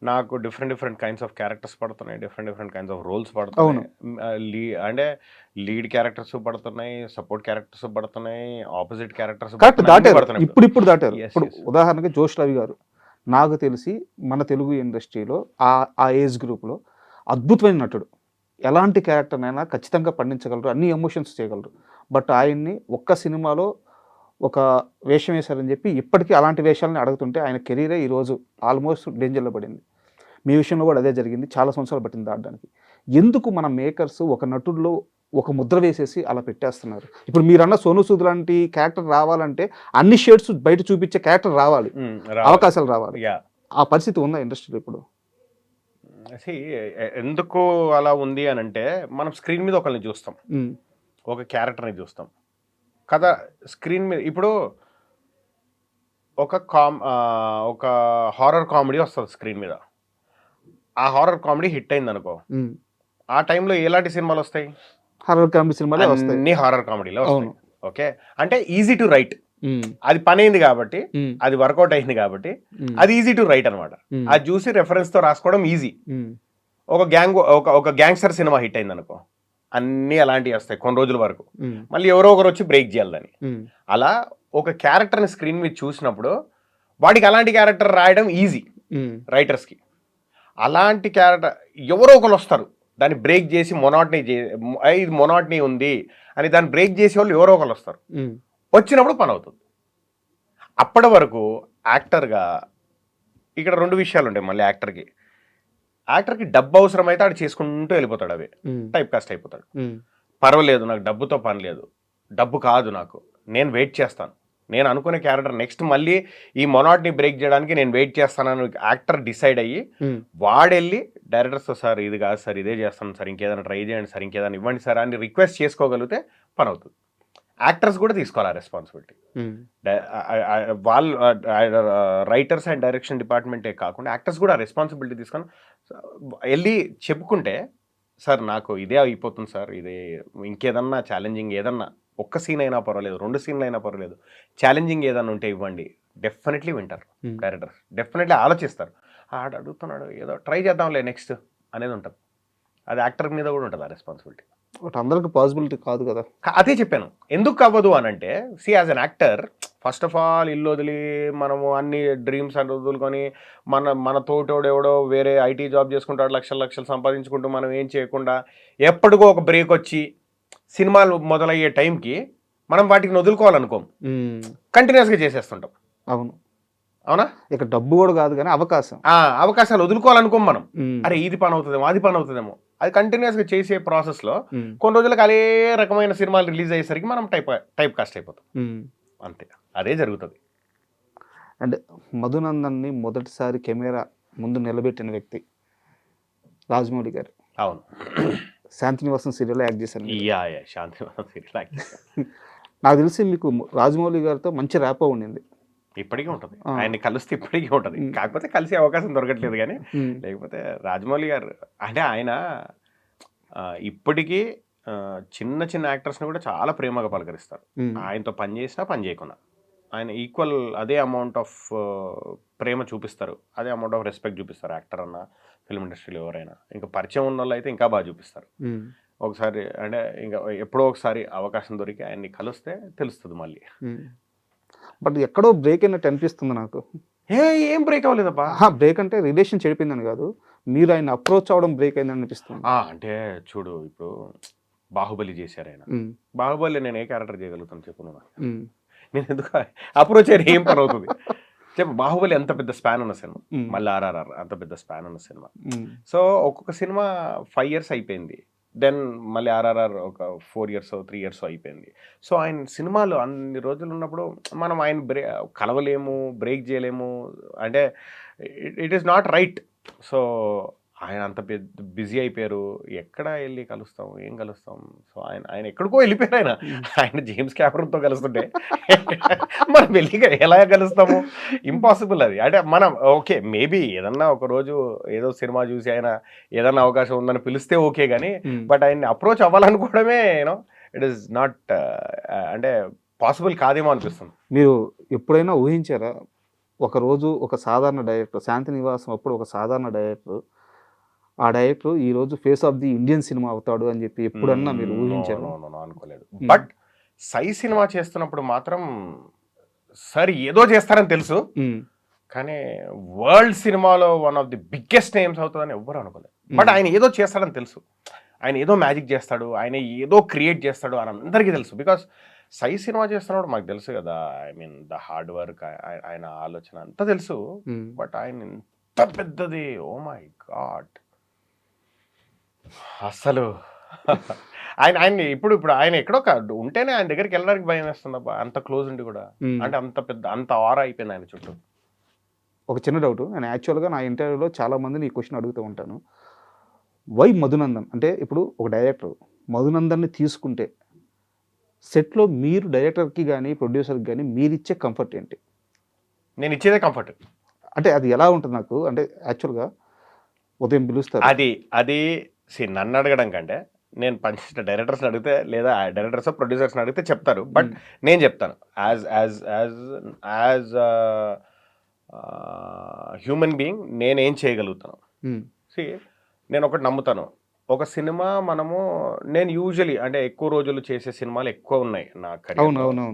నాకు డిఫరెంట్ కైండ్స్ ఆఫ్ క్యారెక్టర్స్ పడుతున్నాయి, డిఫరెంట్ కైండ్స్ ఆఫ్ రోల్స్ పడుతున్నాయి. అంటే లీడ్ క్యారెక్టర్స్ పడుతున్నాయి, సపోర్ట్ క్యారెక్టర్స్ పడుతున్నాయి, ఆపోజిట్ క్యారెక్టర్స్ దాటారు. ఇప్పుడు దాటారు. ఇప్పుడు ఉదాహరణకి జోష్ రవి గారు నాకు తెలిసి మన తెలుగు ఇండస్ట్రీలో ఆ ఏజ్ గ్రూప్లో అద్భుతమైన నటుడు. ఎలాంటి క్యారెక్టర్నైనా ఖచ్చితంగా పండించగలరు, అన్ని ఎమోషన్స్ చేయగలరు. బట్ ఆయన్ని ఒక్క సినిమాలో ఒక వేషం వేశారని చెప్పి ఇప్పటికీ అలాంటి వేషాలని అడుగుతుంటే ఆయన కెరీరే ఈరోజు ఆల్మోస్ట్ డేంజర్లో పడింది. మీ విషయంలో కూడా అదే జరిగింది, చాలా సంవత్సరాలు పట్టింది దాటడానికి. ఎందుకు మన మేకర్స్ ఒక నటుడిలో ఒక ముద్ర వేసేసి అలా పెట్టేస్తున్నారు? ఇప్పుడు మీరన్న సోను సూద్ లాంటి క్యారెక్టర్ రావాలంటే అన్ని షేడ్స్ బయట చూపించే క్యారెక్టర్ రావాలి, అవకాశాలు రావాలి. ఆ పరిస్థితి ఉందా ఇండస్ట్రీలో ఇప్పుడు? ఎందుకు అలా ఉంది అని అంటే, మనం స్క్రీన్ మీద ఒకరిని చూస్తాం, ఒక క్యారెక్టర్ని చూస్తాం కదా. స్క్రీన్ మీద ఇప్పుడు ఒక హారర్ కామెడీ వస్తుంది స్క్రీన్ మీద, ఆ హారర్ కామెడీ హిట్ అయింది అనుకో, ఆ టైంలో ఎలాంటి సినిమాలు వస్తాయి? హారర్ కామెడీ సినిమాలు వస్తాయి, అన్ని హారర్ కామెడీలో వస్తాయి. ఓకే, అంటే ఈజీ టు రైట్, అది పని అయింది కాబట్టి, అది వర్కౌట్ అయింది కాబట్టి అది ఈజీ టు రైట్ అనమాట. అది చూసి రెఫరెన్స్ తో రాసుకోవడం ఈజీ. ఒక గ్యాంగ్స్టర్ సినిమా హిట్ అయింది అనుకో, అన్ని అలాంటివి వస్తాయి కొన్ని రోజుల వరకు, మళ్ళీ ఎవరో ఒకరు వచ్చి బ్రేక్ చేయాలి దాన్ని. అలా ఒక క్యారెక్టర్ని స్క్రీన్ మీద చూసినప్పుడు వాడికి అలాంటి క్యారెక్టర్ రాయడం ఈజీ రైటర్స్కి. అలాంటి క్యారెక్టర్ ఎవరో ఒకరు వస్తారు, దాన్ని బ్రేక్ చేసి ఇది మొనాట్నీ ఉంది అని దాన్ని బ్రేక్ చేసే వాళ్ళు ఎవరో ఒకరు వస్తారు. వచ్చినప్పుడు పని అవుతుంది. అప్పటి వరకు యాక్టర్గా ఇక్కడ 2 విషయాలు ఉంటాయి. మళ్ళీ యాక్టర్కి డబ్బు అవసరం అయితే ఆడు చేసుకుంటూ వెళ్ళిపోతాడు, అవి టైప్ కాస్ట్ అయిపోతాడు. పర్వాలేదు, నాకు డబ్బుతో పని లేదు, డబ్బు కాదు నాకు, నేను వెయిట్ చేస్తాను, నేను అనుకునే క్యారెక్టర్ నెక్స్ట్ మళ్ళీ ఈ మొనాట్ని బ్రేక్ చేయడానికి నేను వెయిట్ చేస్తానని యాక్టర్ డిసైడ్ అయ్యి వాడెళ్ళి డైరెక్టర్స్తో సార్ ఇది కాదు సార్, ఇదే చేస్తాను సార్, ఇంకేదైనా ట్రై చేయండి సార్, ఇంకేదైనా ఇవ్వండి సార్ అని రిక్వెస్ట్ చేసుకోగలిగితే పని అవుతుంది. యాక్టర్స్ కూడా తీసుకోవాలి ఆ రెస్పాన్సిబిలిటీ. వాళ్ళు రైటర్స్ అండ్ డైరెక్షన్ డిపార్ట్మెంటే కాకుండా యాక్టర్స్ కూడా రెస్పాన్సిబిలిటీ తీసుకొని వెళ్ళి చెప్పుకుంటే, సార్ నాకు ఇదే అయిపోతుంది సార్, ఇదే ఇంకేదన్నా ఛాలెంజింగ్ ఏదన్నా ఒక్క సీన్ అయినా పర్వాలేదు, 2 సీన్లు అయినా పర్వాలేదు, ఛాలెంజింగ్ ఏదన్నా ఉంటే ఇవ్వండి, డెఫినెట్లీ వింటారు డైరెక్టర్స్, డెఫినెట్లీ ఆలోచిస్తారు. ఆడ అడుగుతున్నాడు ఏదో ట్రై చేద్దాంలే నెక్స్ట్ అనేది ఉంటుంది. అది యాక్టర్ మీద కూడా ఉంటుంది ఆ రెస్పాన్సిబిలిటీ. అందరికి పాసిబిలిటీ కాదు కదా. అదే చెప్పాను, ఎందుకు అవ్వదు అని అంటే, C as an actor first of all ఇల్లు వదిలి మనము అన్ని డ్రీమ్స్ అని వదులుకొని మన తోటోడు ఎవడో వేరే ఐటీ జాబ్ చేసుకుంటాడు, లక్షలు సంపాదించుకుంటూ మనం ఏం చేయకుండా ఎప్పటికో ఒక బ్రేక్ వచ్చి సినిమాలు మొదలయ్యే టైంకి మనం వాటికి వదులుకోవాలనుకోం, కంటిన్యూస్గా చేసేస్తుంటాం. అవునా? ఇక డబ్బు కూడా కాదు కానీ అవకాశాలు వదులుకోవాలనుకోం మనం. అరే ఇది పని అవుతుందేమో, అది పని అవుతుందేమో, అది కంటిన్యూస్గా చేసే ప్రాసెస్లో కొన్ని రోజులకు అదే రకమైన సినిమాలు రిలీజ్ అయ్యేసరికి మనం టైప్ కాస్ట్ అయిపోతాం. అంతే, అదే జరుగుతుంది. అండ్ మధునందన్ని మొదటిసారి కెమెరా ముందు నిలబెట్టిన వ్యక్తి రాజమౌళి గారు. అవును. శాంతినివాసం సీరియల్లో యాక్ట్ చేశారు మీరు. యా శాంతినివాసం సీరియల్ యాక్ట్ చేశాను. నాకు తెలిసి మీకు రాజమౌళి గారితో మంచి ర్యాపో ఉండింది. ఇప్పటికీ ఉంటుంది, ఆ. ఆయన్ని కలిస్తే ఇప్పటికీ ఉంటుంది, కాకపోతే కలిసే అవకాశం దొరకట్లేదు. కానీ లేకపోతే రాజమౌళి గారు అంటే ఆయన ఇప్పటికీ చిన్న చిన్న యాక్టర్స్ని కూడా చాలా ప్రేమగా పలకరిస్తారు. ఆయనతో పని చేసినా పని చేయకుండా ఆయన ఈక్వల్ అదే అమౌంట్ ఆఫ్ ప్రేమ చూపిస్తారు, అదే అమౌంట్ ఆఫ్ రెస్పెక్ట్ చూపిస్తారు. యాక్టర్ అన్న ఫిల్మ్ ఇండస్ట్రీలో ఎవరైనా ఇంకా పరిచయం ఉన్న వాళ్ళు అయితే ఇంకా బాగా చూపిస్తారు. ఒకసారి అంటే ఇంకా ఎప్పుడో ఒకసారి అవకాశం దొరికి ఆయన్ని కలిస్తే తెలుస్తుంది మళ్ళీ. బట్ ఎక్కడో బ్రేక్ అయినట్టు అనిపిస్తుంది నాకు. ఏం బ్రేక్ అవ్వలేదబ్బా. బ్రేక్ అంటే రిలేషన్ చెడిపోయిందని కాదు, మీరు ఆయన అప్రోచ్ అవ్వడం బ్రేక్ అయిందని అనిపిస్తుంది. అంటే చూడు, ఇప్పుడు బాహుబలి చేశారు ఆయన. బాహుబలి నేను ఏ క్యారెక్టర్ చేయగలుగుతాను చెప్పు నువ్వు. నేను ఎందుకు అప్రోచ్ అయ్యి ఏం పని అవుతుంది చెప్పు. బాహుబలి ఎంత పెద్ద స్పాన్ ఉన్న సినిమా, మళ్ళీ RRR అంత పెద్ద స్పాన్ ఉన్న సినిమా. సో ఒక్కొక్క సినిమా 5 years అయిపోయింది, దెన్ మళ్ళీ RRR ఒక 4 years 3 years అయిపోయింది. సో ఆయన సినిమాలు అన్ని రోజులు ఉన్నప్పుడు మనం ఆయన కలవలేము, బ్రేక్ చేయలేము, అంటే it is not right. So ఆయన అంత పెద్ద బిజీ అయిపోయారు, ఎక్కడ వెళ్ళి కలుస్తాం, ఏం కలుస్తాం. సో ఆయన ఎక్కడికో వెళ్ళిపోయారు. ఆయన జేమ్స్ క్యామరూన్తో కలుస్తుంటే మనం వెళ్ళి ఎలా కలుస్తాము, ఇంపాసిబుల్ అది. అంటే మనం ఓకే మేబీ ఏదన్నా ఒక రోజు ఏదో సినిమా చూసి ఆయన ఏదన్నా అవకాశం ఉందని పిలిస్తే ఓకే, కానీ బట్ ఆయన్ని అప్రోచ్ అవ్వాలనుకోవడమే ఇట్ ఈస్ నాట్ అంటే పాసిబుల్ కాదేమో అనిపిస్తుంది. మీరు ఎప్పుడైనా ఊహించారా ఒకరోజు ఒక సాధారణ డైరెక్టర్, శాంతినివాసం అప్పుడు ఒక సాధారణ డైరెక్టర్, ఆ డైరెక్టర్ ఈ రోజు face of the Indian cinema అవుతాడు అని చెప్పి ఎప్పుడన్నా మీరు ఊహించారు? అనుకోలేదు. బట్ సై సినిమా చేస్తున్నప్పుడు మాత్రం సార్ ఏదో చేస్తారని తెలుసు, కానీ వరల్డ్ సినిమాలో one of the biggest names అవుతుందని ఎవ్వరు అనుకోలేదు. బట్ ఆయన ఏదో చేస్తాడని తెలుసు, ఆయన ఏదో మ్యాజిక్ చేస్తాడు, ఆయన ఏదో క్రియేట్ చేస్తాడు అని అందరికీ తెలుసు. బికాస్ సై సినిమా చేస్తున్నప్పుడు మాకు తెలుసు కదా, I mean the hard work, ఆయన ఆలోచన అంతా తెలుసు. బట్ ఆయన ఇంత పెద్దది, ఓ మై గాడ్, అసలు ఆయన ఇప్పుడు ఆయన ఎక్కడో ఉంటేనే ఆయన దగ్గరికి వెళ్ళడానికి భయం వేస్తుంది అబ్బా, అంత క్లోజ్ ఉండి కూడా. అంటే అంత పెద్ద అంత ఆరా అయిపోయింది ఆయన చుట్టూ. ఒక చిన్న డౌట్, నేను యాక్చువల్గా నా ఇంటర్వ్యూలో చాలా మందిని ఈ క్వశ్చన్ అడుగుతూ ఉంటాను. వై మధునందన్ అంటే ఇప్పుడు ఒక డైరెక్టర్ మధునందన్ని తీసుకుంటే సెట్లో మీరు డైరెక్టర్కి కానీ ప్రొడ్యూసర్కి కానీ మీరు ఇచ్చే కంఫర్ట్ ఏంటి? నేను ఇచ్చేదే కంఫర్ట్. అంటే అది ఎలా ఉంటుంది నాకు అంటే యాక్చువల్గా ఉదయం పిలుస్తారు అది నన్ను అడగడం కంటే నేను పనిచేసిన డైరెక్టర్స్ని అడిగితే లేదా డైరెక్టర్స్ ప్రొడ్యూసర్స్ని అడిగితే చెప్తారు. బట్ నేను చెప్తాను యాజ్ హ్యూమన్ బీయింగ్ నేనేం చేయగలుగుతాను. నేను ఒకటి నమ్ముతాను, ఒక సినిమా నేను యూజువలీ అంటే ఎక్కువ రోజులు చేసే సినిమాలు ఎక్కువ ఉన్నాయి నా కెరీర్లో.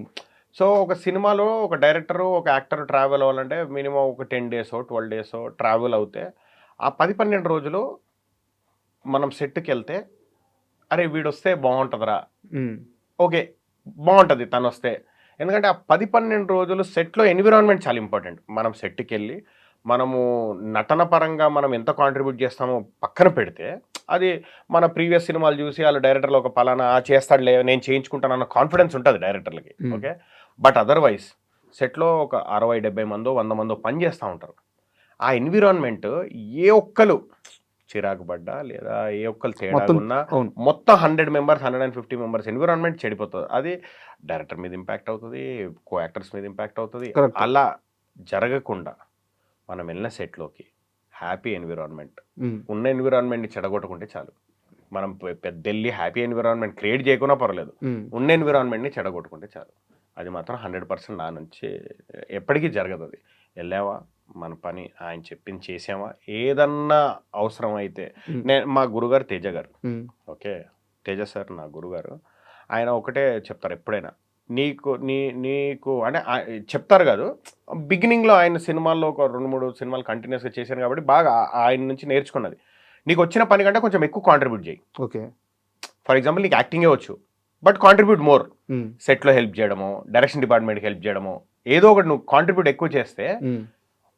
సో ఒక సినిమాలో ఒక డైరెక్టరు ఒక యాక్టర్ ట్రావెల్ అవ్వాలంటే మినిమం ఒక 10 days 12 days ట్రావెల్ అవుతే ఆ 10-12 రోజులు మనం సెట్కి వెళ్తే అరే వీడు వస్తే బాగుంటుందిరా, ఓకే బాగుంటుంది తను వస్తే. ఎందుకంటే ఆ 10-12 రోజులు సెట్లో ఎన్విరాన్మెంట్ చాలా ఇంపార్టెంట్. మనం సెట్కి వెళ్ళి మనము నటన పరంగా మనం ఎంత కాంట్రిబ్యూట్ చేస్తామో పక్కన పెడితే, అది మన ప్రీవియస్ సినిమాలు చూసి వాళ్ళ డైరెక్టర్లు ఒక పలానా చేస్తాడులే నేను చేయించుకుంటాను అన్న కాన్ఫిడెన్స్ ఉంటుంది డైరెక్టర్లకి, ఓకే. బట్ అదర్వైజ్ సెట్లో ఒక 60-70 మందో 100 మందో పని చేస్తూ ఉంటారు. ఆ ఎన్విరాన్మెంట్ ఏ ఒక్కరు చిరాకు పడ్డా లేదా ఏ ఒక్కరు తేడా ఉన్నా మొత్తం 100 members 150 members ఎన్విరాన్మెంట్ చెడిపోతుంది. అది డైరెక్టర్ మీద ఇంపాక్ట్ అవుతుంది, కో యాక్టర్స్ మీద ఇంపాక్ట్ అవుతుంది. అలా జరగకుండా మనం వెళ్ళిన సెట్లోకి హ్యాపీ ఎన్విరాన్మెంట్ ఉన్న ఎన్విరాన్మెంట్ని చెడగొట్టుకుంటే చాలు. మనం పెద్ద వెళ్ళి హ్యాపీ ఎన్విరాన్మెంట్ క్రియేట్ చేయకున్నా పర్లేదు, ఉన్న ఎన్విరాన్మెంట్ని చెడగొట్టుకుంటే చాలు. అది మాత్రం 100% నా నుంచి ఎప్పటికీ జరగదు. అది వెళ్ళావా మన పని ఆయన చెప్పింది చేసామా, ఏదన్నా అవసరం అయితే మా గురుగారు తేజ గారు, ఓకే తేజ సార్ నా గురుగారు, ఆయన ఒకటే చెప్తారు ఎప్పుడైనా, నీకు అంటే చెప్తారు కాదు, బిగినింగ్లో ఆయన సినిమాల్లో ఒక 2-3 సినిమాలు కంటిన్యూస్గా చేశాను కాబట్టి బాగా ఆయన నుంచి నేర్చుకున్నది, నీకు వచ్చిన పని కంటే కొంచెం ఎక్కువ కాంట్రిబ్యూట్ చేయి. ఓకే ఫర్ ఎగ్జాంపుల్ నీకు యాక్టింగే వచ్చు, బట్ కాంట్రిబ్యూట్ మోర్. సెట్లో హెల్ప్ చేయడమో, డైరెక్షన్ డిపార్ట్మెంట్కి హెల్ప్ చేయడమో, ఏదో ఒకటి నువ్వు కాంట్రిబ్యూట్ ఎక్కువ చేస్తే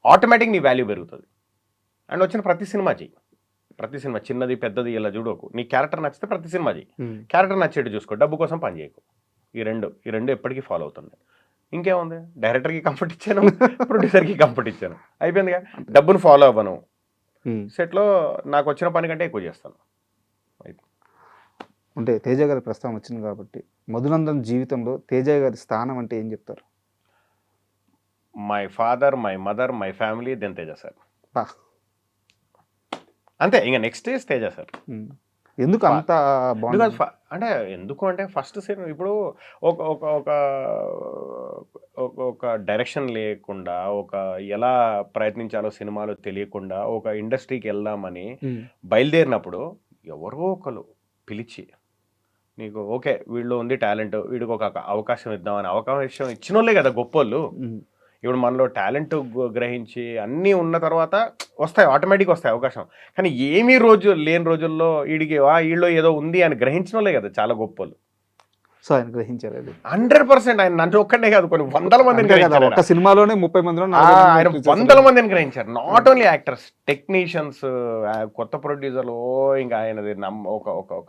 ఆటోమేటిక్ నీ వాల్యూ పెరుగుతుంది. అండ్ వచ్చిన ప్రతి సినిమా చెయ్యి, ప్రతి సినిమా చిన్నది పెద్దది ఇలా చూడకు. నీ క్యారెక్టర్ నచ్చితే ప్రతి సినిమా చెయ్యి, క్యారెక్టర్ నచ్చేట్టు చూసుకో, డబ్బు కోసం పని చేయకు. ఈ రెండు ఎప్పటికీ ఫాలో అవుతుంది. ఇంకేముంది, డైరెక్టర్కి కంఫర్ట్ ఇచ్చాను, ప్రొడ్యూసర్కి కంఫర్ట్ ఇచ్చాను, అయిపోయిందిగా. డబ్బును ఫాలో అవ్వను, సెట్లో నాకు వచ్చిన పని కంటే ఎక్కువ చేస్తాను. అంటే తేజ గారి ప్రస్తావన వచ్చింది కాబట్టి మధునందన్ జీవితంలో తేజ గారి స్థానం అంటే ఏం చెప్తారు? My father, my mother, my family, then Teja sir. పా. అంతే, ఇంకా నెక్స్ట్ ఈజ్ తేజ సార్. ఎందుకు అంత బాగుంది? అంటే ఎందుకు అంటే ఫస్ట్ సినిమా ఇప్పుడు ఒక ఒక ఒక ఒక డైరెక్షన్ లేకుండా, ఒక ఎలా ప్రయత్నించాలో సినిమాలో తెలియకుండా ఒక ఇండస్ట్రీకి వెళ్దామని బయలుదేరినప్పుడు ఎవరో ఒకరు పిలిచి నీకు ఓకే వీళ్ళు ఉంది టాలెంట్, వీడికి ఒక అవకాశం ఇద్దామని అవకాశం ఇచ్చిన వాళ్ళే కదా గొప్పోళ్ళు. ఇప్పుడు మనలో టాలెంట్ గ్రహించి అన్నీ ఉన్న తర్వాత వస్తాయి, ఆటోమేటిక్గా వస్తాయి అవకాశం. కానీ ఏమీ లేని రోజుల్లో వీళ్ళు ఏదో ఉంది అని గ్రహించిన వాళ్ళే కదా చాలా గొప్పలు. సో ఆయన గ్రహించారు అది 100%. ఆయన నన్ను ఒక్కడే కాదు, కొన్ని వందల మందిని గ్రహించారు. ఒక సినిమాలోనే 30 మందిలో ఆయన వందల మందిని గ్రహించారు. నాట్ ఓన్లీ యాక్టర్స్, టెక్నీషియన్స్, కొత్త ప్రొడ్యూసర్లు. ఇంకా ఆయనది ఆయన ఒక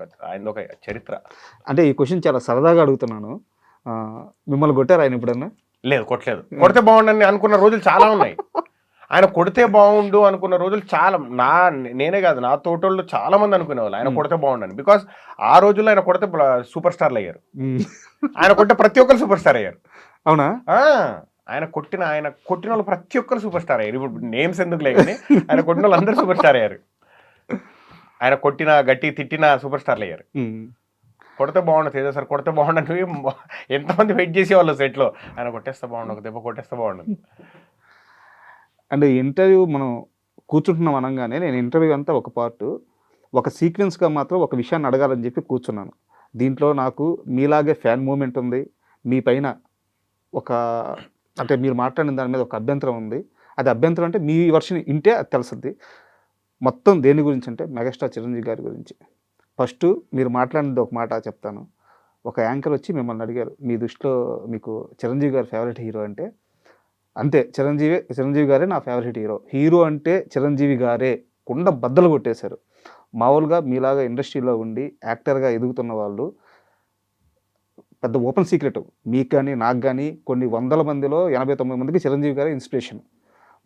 చరిత్ర. అంటే ఈ క్వశ్చన్ చాలా సరదాగా అడుగుతున్నాను, మిమ్మల్ని కొట్టారు ఆయన ఎప్పుడన్నా? లేదు, కొట్టలేదు. కొడితే బాగుండని అనుకున్న రోజులు చాలా ఉన్నాయి. ఆయన కొడితే బాగుండు అనుకున్న రోజులు చాలా, నేనే కాదు నా తోటోళ్ళు చాలా మంది అనుకునేవాళ్ళు ఆయన కొడితే బాగుండని. బికాస్ ఆ రోజుల్లో ఆయన కొడితే సూపర్ స్టార్లు అయ్యారు. ఆయన కొట్టే ప్రతి ఒక్కరు సూపర్ స్టార్ అయ్యారు. అవునా? ఆయన కొట్టిన వాళ్ళు ప్రతి ఒక్కరు సూపర్ స్టార్ అయ్యారు. ఇప్పుడు నేమ్స్ ఎందుకు లేకని ఆయన కొట్టిన వాళ్ళు అందరూ సూపర్ స్టార్ అయ్యారు. ఆయన కొట్టిన గట్టి తిట్టిన సూపర్ స్టార్లు అయ్యారు. కొడితే బాగుండు తేజ సార్, కొడితే బాగుండని ఎంతమంది వెయిట్ చేసేవాళ్ళు సెట్లో. ఆయన కొట్టేస్తే బాగుండు, ఒక దెబ్బ కొట్టేస్తే బాగుండు. అంటే ఇంటర్వ్యూ మనం కూర్చుంటున్నాం అనగానే నేను ఇంటర్వ్యూ అంతా ఒక పార్ట్, ఒక సీక్వెన్స్గా మాత్రం ఒక విషయాన్ని అడగాలని చెప్పి కూర్చున్నాను. దీంట్లో నాకు మీలాగే ఫ్యాన్ మూమెంట్ ఉంది, మీ పైన అంటే మీరు మాట్లాడిన దాని మీద ఒక అభ్యంతరం ఉంది. అది అభ్యంతరం అంటే మీ వర్షన్ ఇంటే అది తెలుస్తుంది. మొత్తం దేని గురించి అంటే మెగాస్టార్ చిరంజీవి గారి గురించి. ఫస్ట్ మీరు మాట్లాడినది ఒక మాట చెప్తాను. ఒక యాంకర్ వచ్చి మిమ్మల్ని అడిగారు, మీ దృష్టిలో మీకు చిరంజీవి గారి ఫేవరెట్ హీరో అంటే? అంతే, చిరంజీవి గారే నా ఫేవరెట్ హీరో అంటే చిరంజీవి గారే కుండ బద్దలు కొట్టేశారు. మామూలుగా మీలాగా ఇండస్ట్రీలో ఉండి యాక్టర్గా ఎదుగుతున్న వాళ్ళు, పెద్ద ఓపెన్ సీక్రెట్ మీకు కానీ నాకు కానీ, కొన్ని వందల మందిలో 89 మందికి చిరంజీవి గారే ఇన్స్పిరేషన్.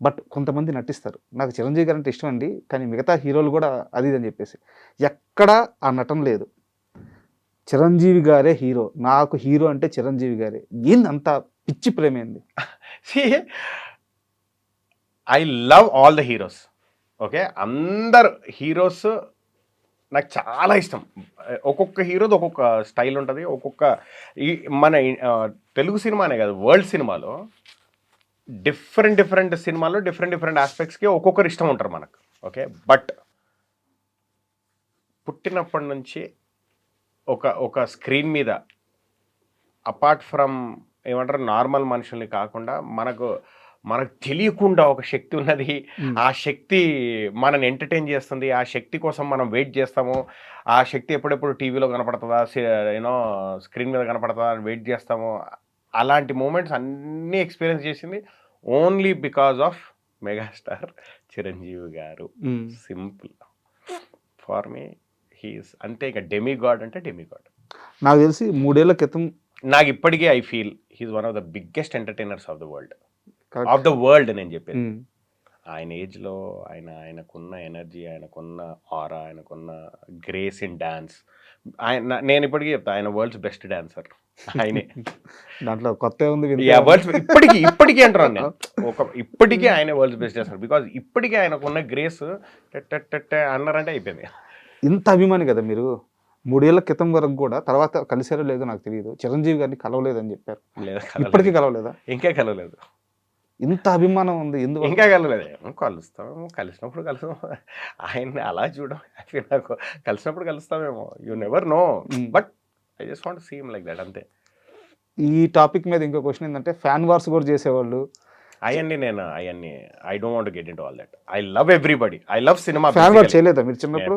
బట్ కొంతమంది నటిస్తారు, నాకు చిరంజీవి గారు అంటే ఇష్టం అండి, కానీ మిగతా హీరోలు కూడా అది అని చెప్పేసి ఎక్కడా ఆ నటన లేదు. చిరంజీవి గారే హీరో, నాకు హీరో అంటే చిరంజీవి గారే. ఏందంత పిచ్చి ప్రేమేంది? I love all the heroes. Okay, అందరు హీరోస్ నాకు చాలా ఇష్టం. ఒక్కొక్క హీరోది ఒక్కొక్క స్టైల్ ఉంటుంది. మన తెలుగు సినిమానే కాదు, వరల్డ్ సినిమాలో డిఫరెంట్ సినిమాల్లో డిఫరెంట్ ఆస్పెక్ట్స్కి ఒక్కొక్కరు ఇష్టం ఉంటారు మనకు. ఓకే, బట్ పుట్టినప్పటి నుంచి ఒక స్క్రీన్ మీద అపార్ట్ ఫ్రమ్ ఏమంటారు నార్మల్ మనుషుల్ని కాకుండా మనకు తెలియకుండా ఒక శక్తి ఉన్నది. ఆ శక్తి మనని ఎంటర్టైన్ చేస్తుంది. ఆ శక్తి కోసం మనం వెయిట్ చేస్తాము. ఆ శక్తి ఎప్పుడెప్పుడు టీవీలో కనపడుతుందా, స్క్రీన్ మీద కనపడుతుందా అని వెయిట్ చేస్తాము. అలాంటి మూమెంట్స్ అన్నీ ఎక్స్పీరియన్స్ చేసింది only because of megastar Chiranjeevi garu. Simple for me he's అంతే. ఇక డెమిగాడ్ అంటే డెమిగాడ్. నాకు తెలిసి 3 ఏళ్ల క్రితం నాకు ఇప్పటికీ I feel he's one of the biggest entertainers of the world నేను చెప్పేది. ఆయన ఏజ్లో ఆయనకున్న ఎనర్జీ, ఆయనకున్న ఆరా, ఆయనకున్న గ్రేస్ ఇన్ డాన్స్. నేను ఇప్పటికీ చెప్తా, ఆయన వరల్డ్స్ బెస్ట్ డాన్సర్ ఆయనే. దాంట్లో కొత్త ఉంది ఇప్పటికీ అంటున్నాను నేను. ఇప్పటికీ ఆయన వరల్డ్స్ బెస్ట్ డాన్సర్. బికాజ్ ఇప్పటికీ ఆయనకున్న గ్రేస్ అన్నారంటే అయిపోయింది. ఇంత అభిమాని కదా మీరు. 3 ఏళ్ల క్రితం వరకు కూడా, తర్వాత కలిసారో లేదో నాకు తెలియదు, చిరంజీవి గారిని కలవలేదని చెప్పారు. ఇప్పటికీ కలవలేదా? ఇంకా కలవలేదు. ఇంత అభిమానం ఉంది ఎందుకు? ఇంకా కలవలేదు. కలుస్తాము, కలిసినప్పుడు కలుస్తాము. ఆయన్ని అలా చూడడం హ్యాపీ నాకు. కలిసినప్పుడు కలుస్తామేమో, you never know. But I just want to see him like that అంతే. ఈ టాపిక్ మీద ఇంకో క్వశ్చన్ ఏంటంటే, ఫ్యాన్ వార్స్ కూడా చేసేవాళ్ళు. అవన్నీ I don't want to get into all that. I love everybody. I love cinema. Fan war చేయలేదా మీరు చిన్నప్పుడు?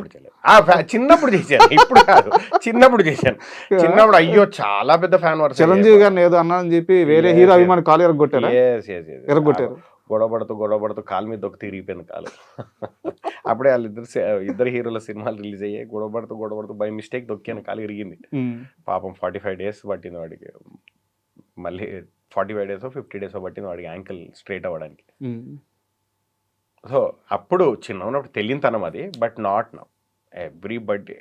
చిన్నప్పుడు చేశాను, ఇప్పుడు కాదు. చిన్నప్పుడు చేశాను. చిన్నప్పుడు అయ్యో చాలా పెద్ద ఫ్యాన్ వార్. చిరంజీవి గారిని ఏదో అన్నారని చెప్పి వేరే హీరో అభిమాని కాలు ఎరగొట్టారు. ఎరగొట్టారు. గొడవపడుతూ కాలు మీద ఒక తిరిగిపోయింది కాలు. అప్పుడే ఇద్దరు హీరోల సినిమాలు రిలీజ్ అయ్యాయి. గొడవపడుతూ బై మిస్టేక్ దొక్కాను, కాలు ఇరిగింది. పాపం 45 days పట్టింది వాడికి. మళ్ళీ 45 days 50 days పట్టింది వాడికి యాంకిల్ స్ట్రైట్ అవ్వడానికి. సో అప్పుడు చిన్న ఉన్నప్పుడు తెలియనితనం అది. But not now. Everybody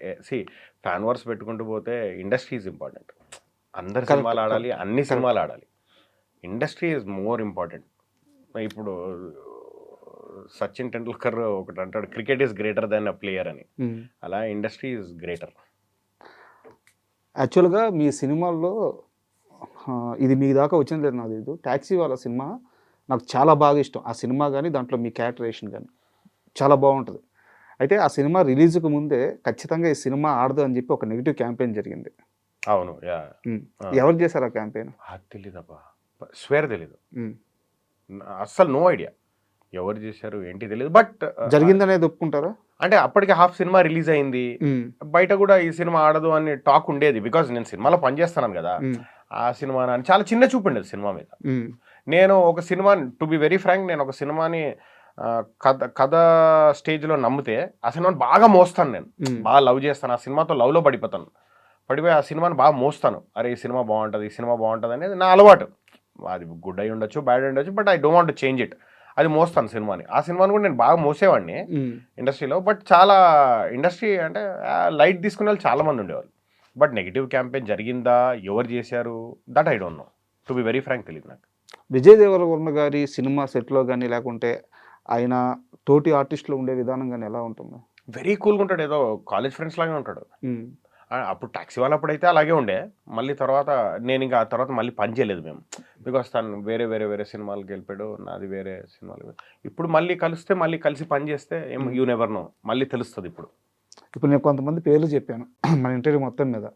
fan wars పెట్టుకుంటూ పోతే ఇండస్ట్రీ ఈజ్ ఇంపార్టెంట్. అందరు సినిమాలు ఆడాలి, అన్ని సినిమాలు ఆడాలి. Industry is more important. ఇప్పుడు సచిన్ టెండూల్కర్ ఒకటి అంటాడు, cricket is greater than a player అని. అలా ఇండస్ట్రీ ఈజ్ గ్రేటర్. యాక్చువల్గా మీ సినిమాల్లో ఇది మీ దాకా వచ్చింది లేదు నాకు తెలియదు, ట్యాక్సీ వాళ్ళ సినిమా నాకు చాలా బాగా ఇష్టం. ఆ సినిమా కానీ దాంట్లో మీ క్యారెక్టరేషన్ కానీ చాలా బాగుంటుంది. అయితే ఆ సినిమా రిలీజ్కి ముందే ఖచ్చితంగా ఈ సినిమా ఆడదు అని చెప్పి ఒక నెగిటివ్ క్యాంపెయిన్ జరిగింది. అవును. ఎవరు చేశారు ఆ క్యాంపెయిన్? తెలీదబ్బా, స్వేర్ తెలీదు అస్సలు, నో ఐడియా ఎవరు చేశారు ఏంటి తెలియదు. బట్ జరిగిందనేది ఒప్పుకుంటారా? అంటే అప్పటికి హాఫ్ సినిమా రిలీజ్ అయింది, బయట కూడా ఈ సినిమా ఆడదు అని టాక్ ఉండేది. బికాజ్ నేను సినిమాలో పనిచేస్తున్నాను కదా, ఆ సినిమా అని చాలా చిన్న చూపు ఉండేది సినిమా మీద. నేను ఒక cinema, to be very frank, నేను ఒక సినిమాని కథ స్టేజ్లో నమ్మితే ఆ సినిమాని బాగా మోస్తాను. నేను బాగా లవ్ చేస్తాను, ఆ సినిమాతో లవ్లో పడిపోతాను. పడిపోయి ఆ సినిమాని బాగా మోస్తాను. అరే ఈ సినిమా బాగుంటుంది, ఈ సినిమా బాగుంటుంది అనేది నా అలవాటు. అది గుడ్ అయి ఉండొచ్చు, బ్యాడ్ అయి ఉండొచ్చు, but I don't want to change it. అది మోస్తాను సినిమాని. ఆ సినిమాని కూడా నేను బాగా మోసేవాడిని ఇండస్ట్రీలో. బట్ చాలా ఇండస్ట్రీ అంటే లైట్ తీసుకునే వాళ్ళు చాలా మంది ఉండేవాళ్ళు. బట్ నెగిటివ్ క్యాంపెయిన్ జరిగిందా, ఎవరు చేశారు, that I don't know, to be very frank తెలియదు నాకు. విజయ్ దేవరకొండ గారి సినిమా సెట్లో కానీ లేకుంటే ఆయన తోటి ఆర్టిస్టులు ఉండే విధానం కానీ ఎలా ఉంటుంది? వెరీ కూల్గా ఉంటాడు, ఏదో కాలేజ్ ఫ్రెండ్స్ లాగే ఉంటాడు. అప్పుడు టాక్సీ వాళ్ళప్పుడు అయితే అలాగే ఉండే. మళ్ళీ తర్వాత నేను ఇంకా ఆ తర్వాత మళ్ళీ పని చేయలేదు మేము, బికాస్ తను వేరే వేరే వేరే సినిమాలకు వెళ్ళిపోయాడు, నాది వేరే సినిమాలు. ఇప్పుడు మళ్ళీ కలిస్తే, మళ్ళీ కలిసి పని చేస్తే ఏం యూ నెవర్ నో, మళ్ళీ తెలుస్తుంది. ఇప్పుడు నేను కొంతమంది పేర్లు చెప్పాను మన ఇంటర్వ్యూ మొత్తం మీద,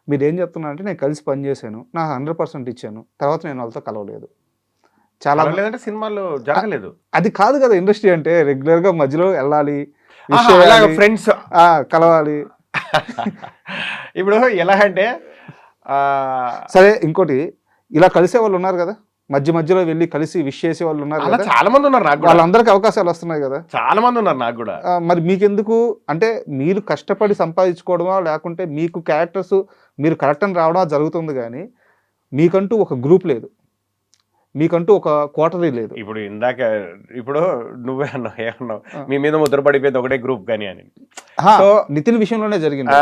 మీరు ఏం చెప్తున్నా అంటే నేను కలిసి పని చేశాను, నాకు 100% ఇచ్చాను, తర్వాత నేను వాళ్ళతో కలవలేదు. చాలా లేదంటే సినిమాలు జరగలేదు. అది కాదు కదా ఇండస్ట్రీ అంటే, రెగ్యులర్గా మధ్యలో వెళ్ళాలి, ఫ్రెండ్స్ కలవాలి. ఇప్పుడు ఎలా అంటే సరే, ఇంకోటి ఇలా కలిసే వాళ్ళు ఉన్నారు కదా, మధ్యలో వెళ్ళి కలిసి విష్ చేసే వాళ్ళు ఉన్నారు కదా, చాలా మంది ఉన్నారు. నాకు వాళ్ళందరికీ అవకాశాలు వస్తున్నాయి కదా, చాలా మంది ఉన్నారు నాకు కూడా. మరి మీకెందుకు అంటే, మీరు కష్టపడి సంపాదించుకోవడమా లేకుంటే మీకు క్యారెక్టర్స్ మీరు కరెక్ట్ అని రావడం జరుగుతుంది, కానీ మీకంటూ ఒక గ్రూప్ లేదు, మీకంటూ ఒక క్వార్టరీ లేదు. ఇప్పుడు నువ్వే అన్నావు, ఏమన్నావు, మీ మీద ముద్ర పడిపోయింది ఒకటే గ్రూప్ కానీ అని. నితిన్ విషయంలోనే జరిగింది.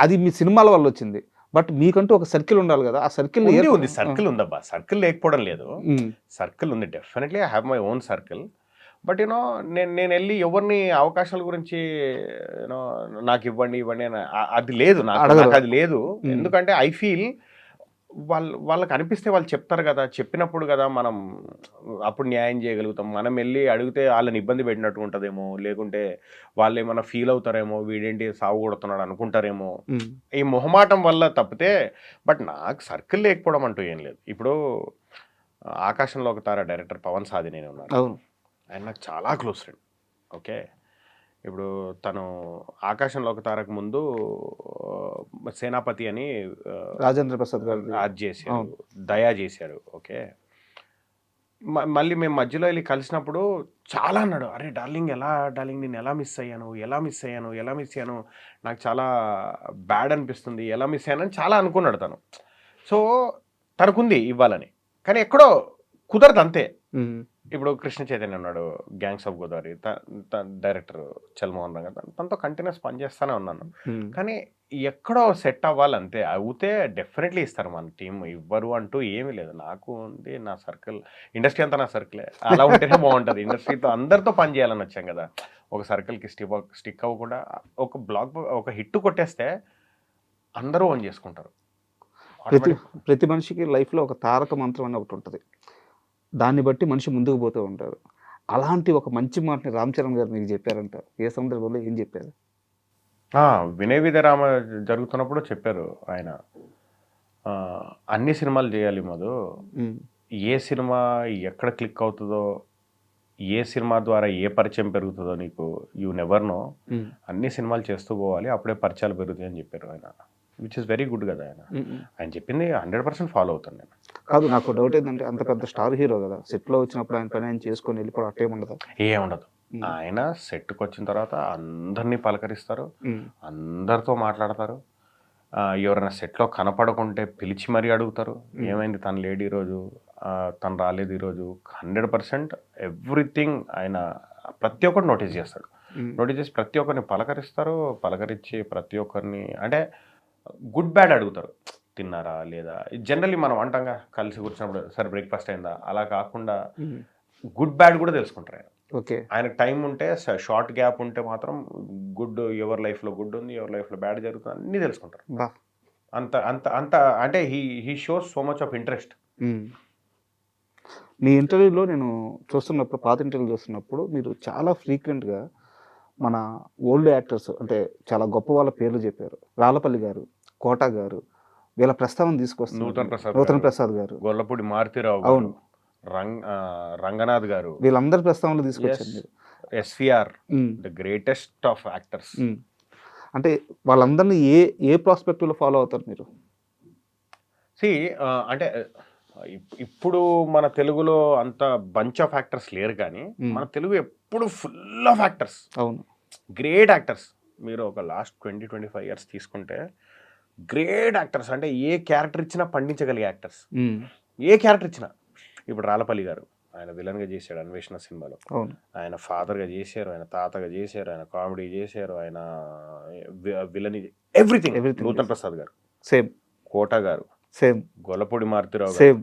అది మీ సినిమాల వల్ల వచ్చింది. బట్ మీకంటూ ఒక సర్కిల్ ఉండాలి కదా, ఆ సర్కిల్ ఉంది. సర్కిల్ ఉందబ్బా, సర్కిల్ లేకపోవడం లేదు, సర్కిల్ ఉంది. Definitely I have my own circle. But you know నేను వెళ్ళి ఎవరిని అవకాశాల గురించి యూనో నాకు ఇవ్వండి అని అది లేదు, నాకు అది లేదు. ఎందుకంటే ఐ ఫీల్ వాళ్ళకి అనిపిస్తే వాళ్ళు చెప్తారు కదా, చెప్పినప్పుడు కదా మనం అప్పుడు న్యాయం చేయగలుగుతాం. మనం వెళ్ళి అడిగితే వాళ్ళని ఇబ్బంది పెట్టినట్టు ఉంటుందేమో, లేకుంటే వాళ్ళు ఏమైనా ఫీల్ అవుతారేమో, వీడేంటి సాగు కొడుతున్నాడు అనుకుంటారేమో, ఈ మొహమాటం వల్ల తప్పితే. బట్ నాకు సర్కిల్ లేకపోవడం అంటూ ఏం లేదు. ఇప్పుడు ఆకాశంలో ఒక తార డైరెక్టర్ పవన్ సాధినేని ఉన్నారు, ఆయన నాకు చాలా క్లోజ్ ఫ్రెండ్. ఓకే, ఇప్పుడు తను ఆకాశంలో ఒక తారకు ముందు సేనాపతి అని రాజేంద్ర ప్రసాద్ గారు అది చేశాడు, దయా చేశాడు. ఓకే, మళ్ళీ మేము మధ్యలో వెళ్ళి కలిసినప్పుడు చాలా అన్నాడు, అరే డార్లింగ్ నేను ఎలా మిస్ అయ్యాను, నాకు చాలా బ్యాడ్ అనిపిస్తుంది, ఎలా మిస్ అయ్యాను అని చాలా అనుకున్నాడు తను. సో తనకుంది ఇవ్వాలని, కానీ ఎక్కడో కుదరదు అంతే. ఇప్పుడు కృష్ణ చైతన్య ఉన్నాడు, gangs of Godavari director Chal Mohan రంగ, తనతో కంటిన్యూస్ పనిచేస్తూనే ఉన్నాను. కానీ ఎక్కడో సెట్ అవ్వాలంతే, అవుతే డెఫినెట్లీ ఇస్తారు మన టీం, ఇవ్వరు అంటూ ఏమీ లేదు. నాకు ఉంది నా సర్కిల్, ఇండస్ట్రీ అంతా నా సర్కిలే, అలా ఉంటేనే బాగుంటుంది. ఇండస్ట్రీతో అందరితో పని చేయాలని వచ్చాం కదా, ఒక సర్కిల్కి స్టిక్ అవ్వకుండా ఒక హిట్ కొట్టేస్తే అందరూ ఓన్ చేసుకుంటారు. ప్రతి మనిషికి లైఫ్లో ఒక తారక మంత్రం అని ఒకటి ఉంటుంది, దాన్ని బట్టి మనిషి ముందుకు పోతూ ఉంటారు. అలాంటి ఒక మంచి మాటని రామ్ చరణ్ గారు మీకు చెప్పారంట, ఏ సందర్భంలో ఏం చెప్పారు? వినయ విధరామ జరుగుతున్నప్పుడు చెప్పారు ఆయన, అన్ని సినిమాలు చేయాలి మధు, ఏ సినిమా ఎక్కడ క్లిక్ అవుతుందో, ఏ సినిమా ద్వారా ఏ పరిచయం పెరుగుతుందో నీకు యూ నెవర్ నో, అన్ని సినిమాలు చేస్తూ పోవాలి, అప్పుడే పరిచయాలు పెరుగుతాయి అని చెప్పారు ఆయన. విచ్ ఇస్ వెరీ గుడ్ కదా, ఆయన చెప్పింది 100% ఫాలో అవుతాను నేను. కాదు, నాకు డౌట్ ఏంటంటే, అంత పెద్ద స్టార్ హీరో కదా, సెట్లో వచ్చినప్పుడు ఆయన పని ఆయన చేసుకొని వెళ్ళిపోవడం అట్టేముండదు? ఏముండదు. ఆయన సెట్కి వచ్చిన తర్వాత అందరినీ పలకరిస్తారు, అందరితో మాట్లాడతారు. ఎవరైనా సెట్లో కనపడకుంటే పిలిచి మరీ అడుగుతారు, ఏమైంది తను లేడు ఈరోజు, తను రాలేదు ఈరోజు. 100% ఎవ్రీథింగ్ ఆయన ప్రతి ఒక్కటి నోటీస్ చేస్తాడు. నోటీస్ చేసి ప్రతి ఒక్కరిని పలకరించి ప్రతి ఒక్కరిని అంటే గుడ్ బ్యాడ్ అడుగుతారు, తిన్నారా లేదా. జనరల్లీ మనం అంటాంగా కలిసి కూర్చున్నప్పుడు సరే బ్రేక్ఫాస్ట్ అయిందా, అలా కాకుండా గుడ్ బ్యాడ్ కూడా తెలుసుకుంటారు ఆయన. ఓకే. ఆయనకు టైం ఉంటే షార్ట్ గ్యాప్ ఉంటే మాత్రం గుడ్, ఎవరి లైఫ్లో గుడ్ ఉంది, ఎవరి లైఫ్లో బ్యాడ్ జరుగుతుంది అన్నీ తెలుసుకుంటారు. అంత అంత అంత అంటే he shows so much of interest. మీ ఇంటర్వ్యూలో నేను చూస్తున్నప్పుడు, పాత ఇంటర్వ్యూ చూస్తున్నప్పుడు మీరు చాలా ఫ్రీక్వెంట్గా మన ఓల్డ్ యాక్టర్స్ అంటే చాలా గొప్ప వాళ్ళ పేర్లు చెప్పారు. రాళ్ళపల్లి గారు, కోట గారు, వీళ్ళ ప్రస్తావన తీసుకొస్తున్నారు. నూతన్ ప్రసాద్ గారు, గొల్లపూడి మారుతీరావు, అవును, రంగనాథ్ గారు, వీళ్ళందరి ప్రస్తావనలు తీసుకొచ్చారు మీరు. SVR, the greatest of actors. అంటే వాళ్ళందరినీ ఏ ప్రాస్పెక్టివ్లో ఫాలో అవుతారు మీరు? అంటే ఇప్పుడు మన తెలుగులో అంత బంచ్ ఆఫ్ యాక్టర్స్ లేరు, కానీ మన తెలుగు ఎప్పుడు ఫుల్ ఆఫ్ యాక్టర్స్, అవును, గ్రేట్ యాక్టర్స్. మీరు ఒక లాస్ట్ 20-25 ఇయర్స్ తీసుకుంటే గ్రేట్ యాక్టర్స్ అంటే ఏ క్యారెక్టర్ ఇచ్చినా పండించగలిగే యాక్టర్స్, ఏ క్యారెక్టర్ ఇచ్చినా. ఇప్పుడు రాళ్ళపల్లి గారు, ఆయన విలన్గా చేశాడు అన్వేషణ సినిమాలో, ఆయన ఫాదర్గా చేశారు, ఆయన తాతగా చేశారు, ఆయన కామెడీ చేశారు, ఆయన విలన్, ఎవ్రీథింగ్. నూతన్ ప్రసాద్ గారు సేమ్, కోట గారు సేమ్, గొల్లపూడి మారుతీరావు సేమ్,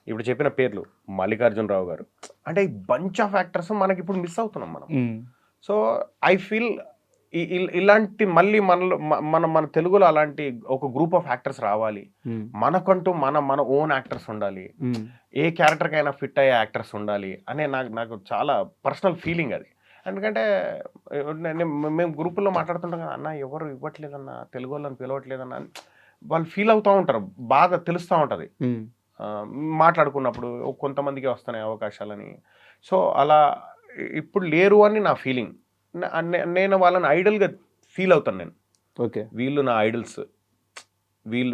ఇప్పుడు చెప్పిన పేర్లు, మల్లికార్జునరావు గారు. అంటే ఈ బంచ్ ఆఫ్ యాక్టర్స్ మనకి ఇప్పుడు మిస్ అవుతున్నాం మనం. సో ఐ ఫీల్ ఇలాంటి మళ్ళీ మన తెలుగులో అలాంటి ఒక గ్రూప్ ఆఫ్ యాక్టర్స్ రావాలి, మనకంటూ మన ఓన్ యాక్టర్స్ ఉండాలి, ఏ క్యారెక్టర్కైనా ఫిట్ అయ్యే యాక్టర్స్ ఉండాలి అనే నాకు చాలా పర్సనల్ ఫీలింగ్ అది. ఎందుకంటే మేము గ్రూపుల్లో మాట్లాడుతుంటాం కదా, అన్న ఎవరు ఇవ్వట్లేదన్న, తెలుగు వాళ్ళని పిలవట్లేదన్న, వాళ్ళు ఫీల్ అవుతూ ఉంటారు, బాధ తెలుస్తూ ఉంటుంది మాట్లాడుకున్నప్పుడు. కొంతమందికి వస్తున్నాయి అవకాశాలని. సో అలా ఇప్పుడు లేరు అని నా ఫీలింగ్. నేను వాళ్ళని ఐడల్గా ఫీల్ అవుతాను నేను. ఓకే, వీళ్ళు నా ఐడల్స్,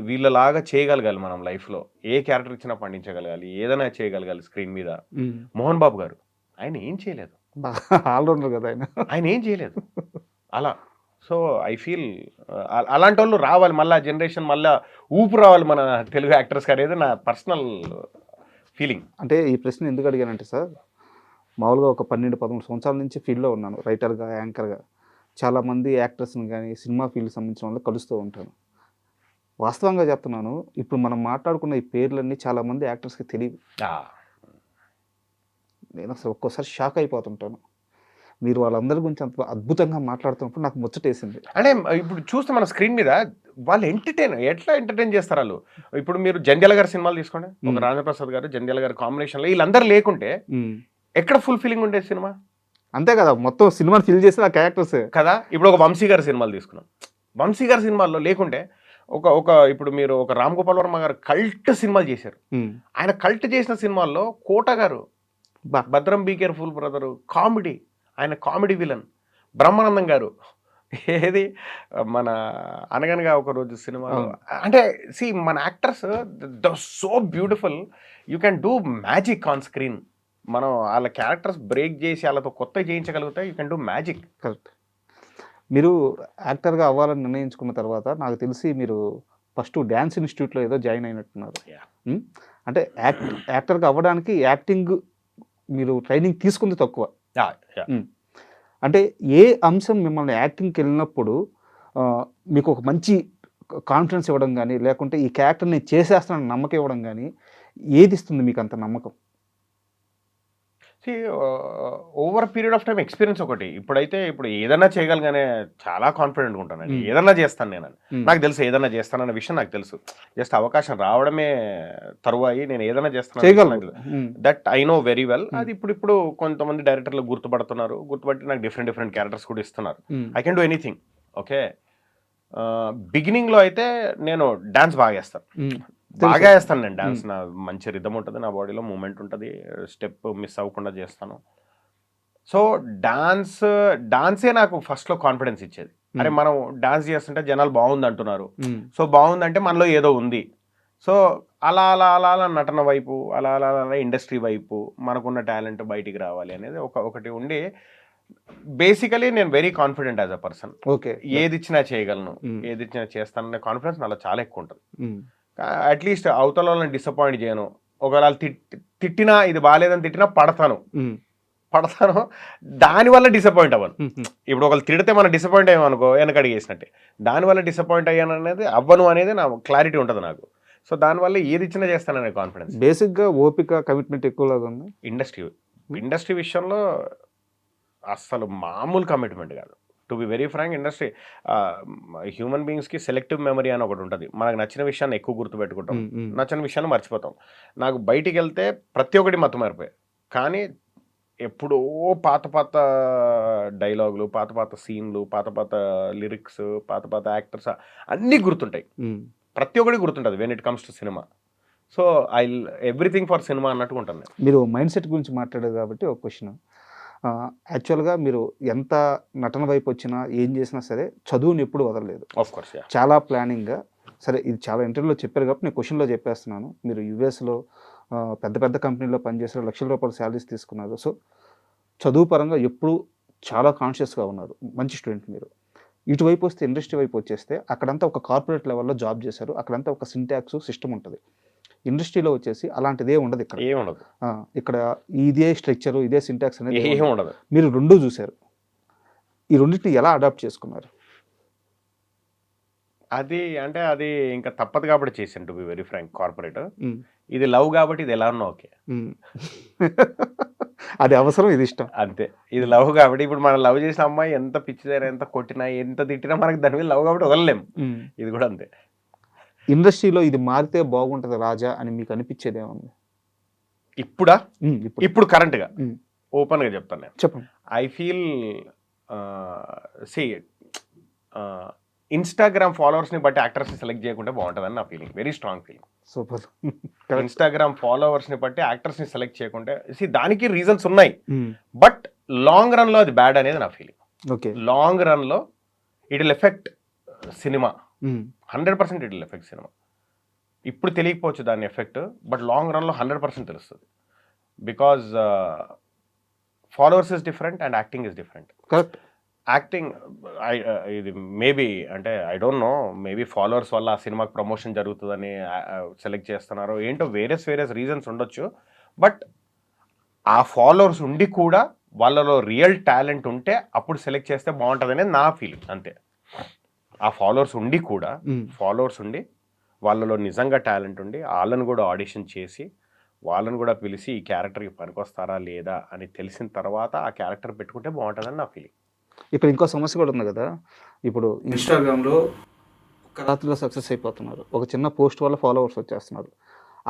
వీళ్ళలాగా చేయగలగాలి మనం లైఫ్లో, ఏ క్యారెక్టర్ ఇచ్చినా పండించగలగాలి, ఏదైనా చేయగలగాలి స్క్రీన్ మీద. మోహన్ బాబు గారు, ఆయన ఏం చేయలేదు, ఆల్రౌండర్ కదా ఆయన ఏం చేయలేదు అలా. సో ఐ ఫీల్ అలాంటి వాళ్ళు రావాలి, మళ్ళీ జనరేషన్ మళ్ళీ ఊపు రావాలి మన తెలుగు యాక్టర్స్కి అనేది నా పర్సనల్ ఫీలింగ్. అంటే ఈ ప్రశ్న ఎందుకు అడిగానంటే సార్, మామూలుగా ఒక 12-13 సంవత్సరాల నుంచి ఫీల్డ్లో ఉన్నాను, రైటర్గా, యాంకర్గా. చాలామంది యాక్టర్స్ని కానీ సినిమా ఫీల్డ్ సంబంధించిన వాళ్ళు కలుస్తూ ఉంటాను. వాస్తవంగా చెప్తున్నాను, ఇప్పుడు మనం మాట్లాడుకున్న ఈ పేర్లన్నీ చాలామంది యాక్టర్స్కి తెలియదు. నేను అసలు ఒక్కోసారి షాక్ అయిపోతుంటాను. మీరు వాళ్ళందరి గురించి అంత అద్భుతంగా మాట్లాడుతున్నప్పుడు నాకు ముచ్చటేసింది. అంటే ఇప్పుడు చూస్తే మన స్క్రీన్ మీద వాళ్ళు ఎట్లా ఎంటర్టైన్ చేస్తారు వాళ్ళు. ఇప్పుడు మీరు జంధ్యాల గారి సినిమాలు తీసుకోండి, ఒక రాజప్రసాద్ గారు, జంధ్యాల గారి కాంబినేషన్లో వీళ్ళందరూ లేకుంటే ఎక్కడ ఫుల్ ఫీలింగ్ ఉండేది సినిమా? అంతే కదా, మొత్తం సినిమాని ఫిల్ చేసి ఆ క్యారెక్టర్స్ కదా. ఇప్పుడు ఒక వంశీ గారి సినిమాలు తీసుకున్నాం, వంశీ గారి సినిమాల్లో లేకుంటే ఒక ఇప్పుడు మీరు ఒక రామ్ గోపాల్ వర్మ గారు కల్ట్ సినిమాలు చేశారు. ఆయన కల్ట్ చేసిన సినిమాల్లో Kota garu, Bhadram be careful brother, comedy, ఆయన కామెడీ విలన్. బ్రహ్మానందం గారు ఏది మన అనగనగా ఒక రోజు సినిమాలో. అంటే మన actors so beautiful, you can do magic on screen. మనం వాళ్ళ క్యారెక్టర్స్ బ్రేక్ చేసి వాళ్ళతో కొత్త చేయించగలిగితే you can do magic. Correct. మీరు యాక్టర్గా అవ్వాలని నిర్ణయించుకున్న తర్వాత నాకు తెలిసి మీరు ఫస్ట్ డ్యాన్స్ ఇన్స్టిట్యూట్లో ఏదో జాయిన్ అయినట్టున్నారు. అంటే యాక్టర్గా అవ్వడానికి యాక్టింగ్ మీరు ట్రైనింగ్ తీసుకుంది తక్కువ. అంటే ఏ అంశం మిమ్మల్ని యాక్టింగ్కి వెళ్ళినప్పుడు మీకు ఒక మంచి కాన్ఫిడెన్స్ ఇవ్వడం కానీ, లేకుంటే ఈ క్యారెక్టర్ని చేసేస్తానని నమ్మకం ఇవ్వడం కానీ, ఏది ఇస్తుంది మీకు అంత నమ్మకం? Over period of time experience ఒకటి. ఇప్పుడు ఏదైనా చేయగలగానే చాలా కాన్ఫిడెంట్గా ఉంటాను, ఏదన్నా చేస్తాను నేను, నాకు తెలుసు ఏదన్నా చేస్తానన్న విషయం నాకు తెలుసు. జస్ట్ అవకాశం రావడమే తరువాయి నేను ఏదైనా చేస్తాను, that I know very well. అది ఇప్పుడు కొంతమంది డైరెక్టర్లు గుర్తుపట్టి నాకు డిఫరెంట్ క్యారెక్టర్స్ కూడా ఇస్తున్నారు. I can do anything. Okay, బిగినింగ్లో అయితే నేను డాన్స్ బాగా వేస్తాను నేను డాన్స్. నా మంచి రిథమ్ ఉంటుంది, నా బాడీలో మూమెంట్ ఉంటుంది, స్టెప్ మిస్ అవ్వకుండా చేస్తాను. సో డాన్సే నాకు ఫస్ట్లో కాన్ఫిడెన్స్ ఇచ్చేది. అరే మనం డాన్స్ చేస్తుంటే జనాలు బాగుంది అంటున్నారు, సో బాగుందంటే మనలో ఏదో ఉంది. సో అలా నటన వైపు, అలా ఇండస్ట్రీ వైపు మనకున్న టాలెంట్ బయటికి రావాలి అనేది ఒకటి ఉండి, బేసికలీ నేను very confident as a person. Okay, ఏది ఇచ్చినా చేయగలను, ఏది ఇచ్చినా చేస్తాననే కాన్ఫిడెన్స్ నాలో చాలా ఎక్కువ ఉంటుంది. అట్లీస్ట్ అవతల వాళ్ళని డిసప్పాయింట్ చేయను. ఒకవేళ తిట్టినా, ఇది బాగాలేదని తిట్టినా పడతాను. పడతానో దానివల్ల డిసప్పాయింట్ అవ్వను. ఇప్పుడు ఒకళ్ళు తిడితే మనం డిసప్పాయింట్ అయ్యామనుకో వెనకడిగి వేసినట్టే, దానివల్ల డిసప్పాయింట్ అయ్యాను అనేది అవ్వను అనేది నా క్లారిటీ ఉంటుంది నాకు. సో దానివల్ల ఏది ఇచ్చినా చేస్తాననే కాన్ఫిడెన్స్. బేసిక్గా ఓపిక కమిట్మెంట్ ఎక్కువలాగా ఉంది ఇండస్ట్రీ విషయంలో అస్సలు మామూలు కమిట్మెంట్ కాదు. To be very frank, industry human బీయింగ్స్కి సెలెక్టివ్ మెమరీ అని ఒకటి ఉంటుంది. మనకు నచ్చిన విషయాన్ని ఎక్కువ గుర్తుపెట్టుకుంటాం, నచ్చిన విషయాన్ని మర్చిపోతాం. నాకు బయటికి వెళ్తే ప్రతి ఒక్కటి మత్తుమారిపోయాయి, కానీ ఎప్పుడో పాత డైలాగులు, పాత సీన్లు, పాత లిరిక్స్, పాత యాక్టర్స్ అన్నీ గుర్తుంటాయి. ప్రతి ఒక్కటి గుర్తుంటుంది when it comes to cinema. So I everything for cinema అన్నట్టుగా ఉంటాను నేను. మీరు మైండ్ సెట్ గురించి మాట్లాడారు కాబట్టి ఒక క్వశ్చన్. యాక్చువల్గా మీరు ఎంత నటన వైపు వచ్చినా ఏం చేసినా సరే చదువుని ఎప్పుడు వదలలేదు. ఆఫ్ కోర్స్ చాలా ప్లానింగ్గా, సరే ఇది చాలా ఇంటర్వ్యూలో చెప్పారు కాబట్టి నేను క్వశ్చన్లో చెప్పేస్తున్నాను. మీరు యుఎస్లో పెద్ద కంపెనీలో పనిచేసారు, లక్షల రూపాయల శాలరీస్ తీసుకున్నారు. సో చదువు పరంగా ఎప్పుడు చాలా కాన్షియస్గా ఉన్నారు, మంచి స్టూడెంట్ మీరు. ఇటువైపు వస్తే ఇండస్ట్రీ వైపు వచ్చేస్తే అక్కడంతా ఒక కార్పొరేట్ లెవెల్లో జాబ్ చేశారు, అక్కడంతా ఒక సింటాక్స్ సిస్టమ్ ఉంటుంది. ఇండస్ట్రీలో వచ్చేసి అలాంటిదే ఉండదు. ఇక్కడ ఏముండదు, ఇక్కడ ఇదే స్ట్రక్చర్, ఇదే సింటాక్స్ అనేది ఏం ఉండదు. మీరు రెండు చూశారు, ఈ రెండింటిని ఎలా అడాప్ట్ చేసుకున్నారు? అది అంటే అది ఇంకా తప్పదు కాబట్టి చేశాను. To be very frank, corporate ఇది లవ్ కాబట్టి ఇది ఎలా ఉన్నా ఓకే, అది అవసరం, ఇది ఇష్టం, అంతే. ఇది లవ్ కాబట్టి ఇప్పుడు మనం లవ్ చేసిన అమ్మాయి ఎంత పిచ్చిదారా, ఎంత కొట్టినా, ఎంత తిట్టినా మనకి దాని మీద లవ్ కాబట్టి వదలలేం. ఇది కూడా అంతే. ఇండస్ట్రీలో ఇది మారితే బాగుంటుంది రాజా అని మీకు అనిపించేది ఏముంది ఇప్పుడు కరెంట్గా ఓపెన్గా చెప్తాను నేను. చెప్పండి. ఐ ఫీల్ ఇన్స్టాగ్రామ్ ఫాలోవర్స్ని బట్టి యాక్టర్స్ని సెలెక్ట్ చేయకుంటే బాగుంటుందని నా feeling, very strong feeling. Super. Instagram ఫాలోవర్స్ని బట్టి యాక్టర్స్ని సెలెక్ట్ చేయకుంటే దానికి రీజన్స్ ఉన్నాయి, బట్ లాంగ్ రన్లో అది బ్యాడ్ అనేది నా ఫీలింగ్. ఓకే, లాంగ్ రన్లో it will effect cinema, 100% it will effect cinema. ఇప్పుడు తెలియకపోవచ్చు దాని ఎఫెక్ట్, బట్ లాంగ్ రన్లో 100% తెలుస్తుంది. Because followers is different and acting is different. Correct. Acting ఇది మేబీ అంటే I don't know, maybe followers వల్ల ఆ సినిమాకి ప్రమోషన్ జరుగుతుందని సెలెక్ట్ చేస్తున్నారు, ఏంటో వేరియస్ రీజన్స్ ఉండొచ్చు. బట్ ఆ ఫాలోవర్స్ ఉండి కూడా వాళ్ళలో రియల్ టాలెంట్ ఉంటే అప్పుడు సెలెక్ట్ చేస్తే బాగుంటుంది అనేది నా ఫీలింగ్, అంతే. ఆ ఫాలోవర్స్ ఉండి వాళ్ళలో నిజంగా టాలెంట్ ఉండి వాళ్ళని కూడా ఆడిషన్ చేసి వాళ్ళని కూడా పిలిచి ఈ క్యారెక్టర్కి పనికొస్తారా లేదా అని తెలిసిన తర్వాత ఆ క్యారెక్టర్ పెట్టుకుంటే బాగుంటుందని నా ఫీలింగ్. ఇక్కడ ఇంకో సమస్య కూడా ఉంది కదా, ఇప్పుడు ఇన్స్టాగ్రామ్లో ఒక రాత్రిలో సక్సెస్ అయిపోతున్నారు, ఒక చిన్న పోస్ట్ వల్ల ఫాలోవర్స్ వచ్చేస్తున్నారు.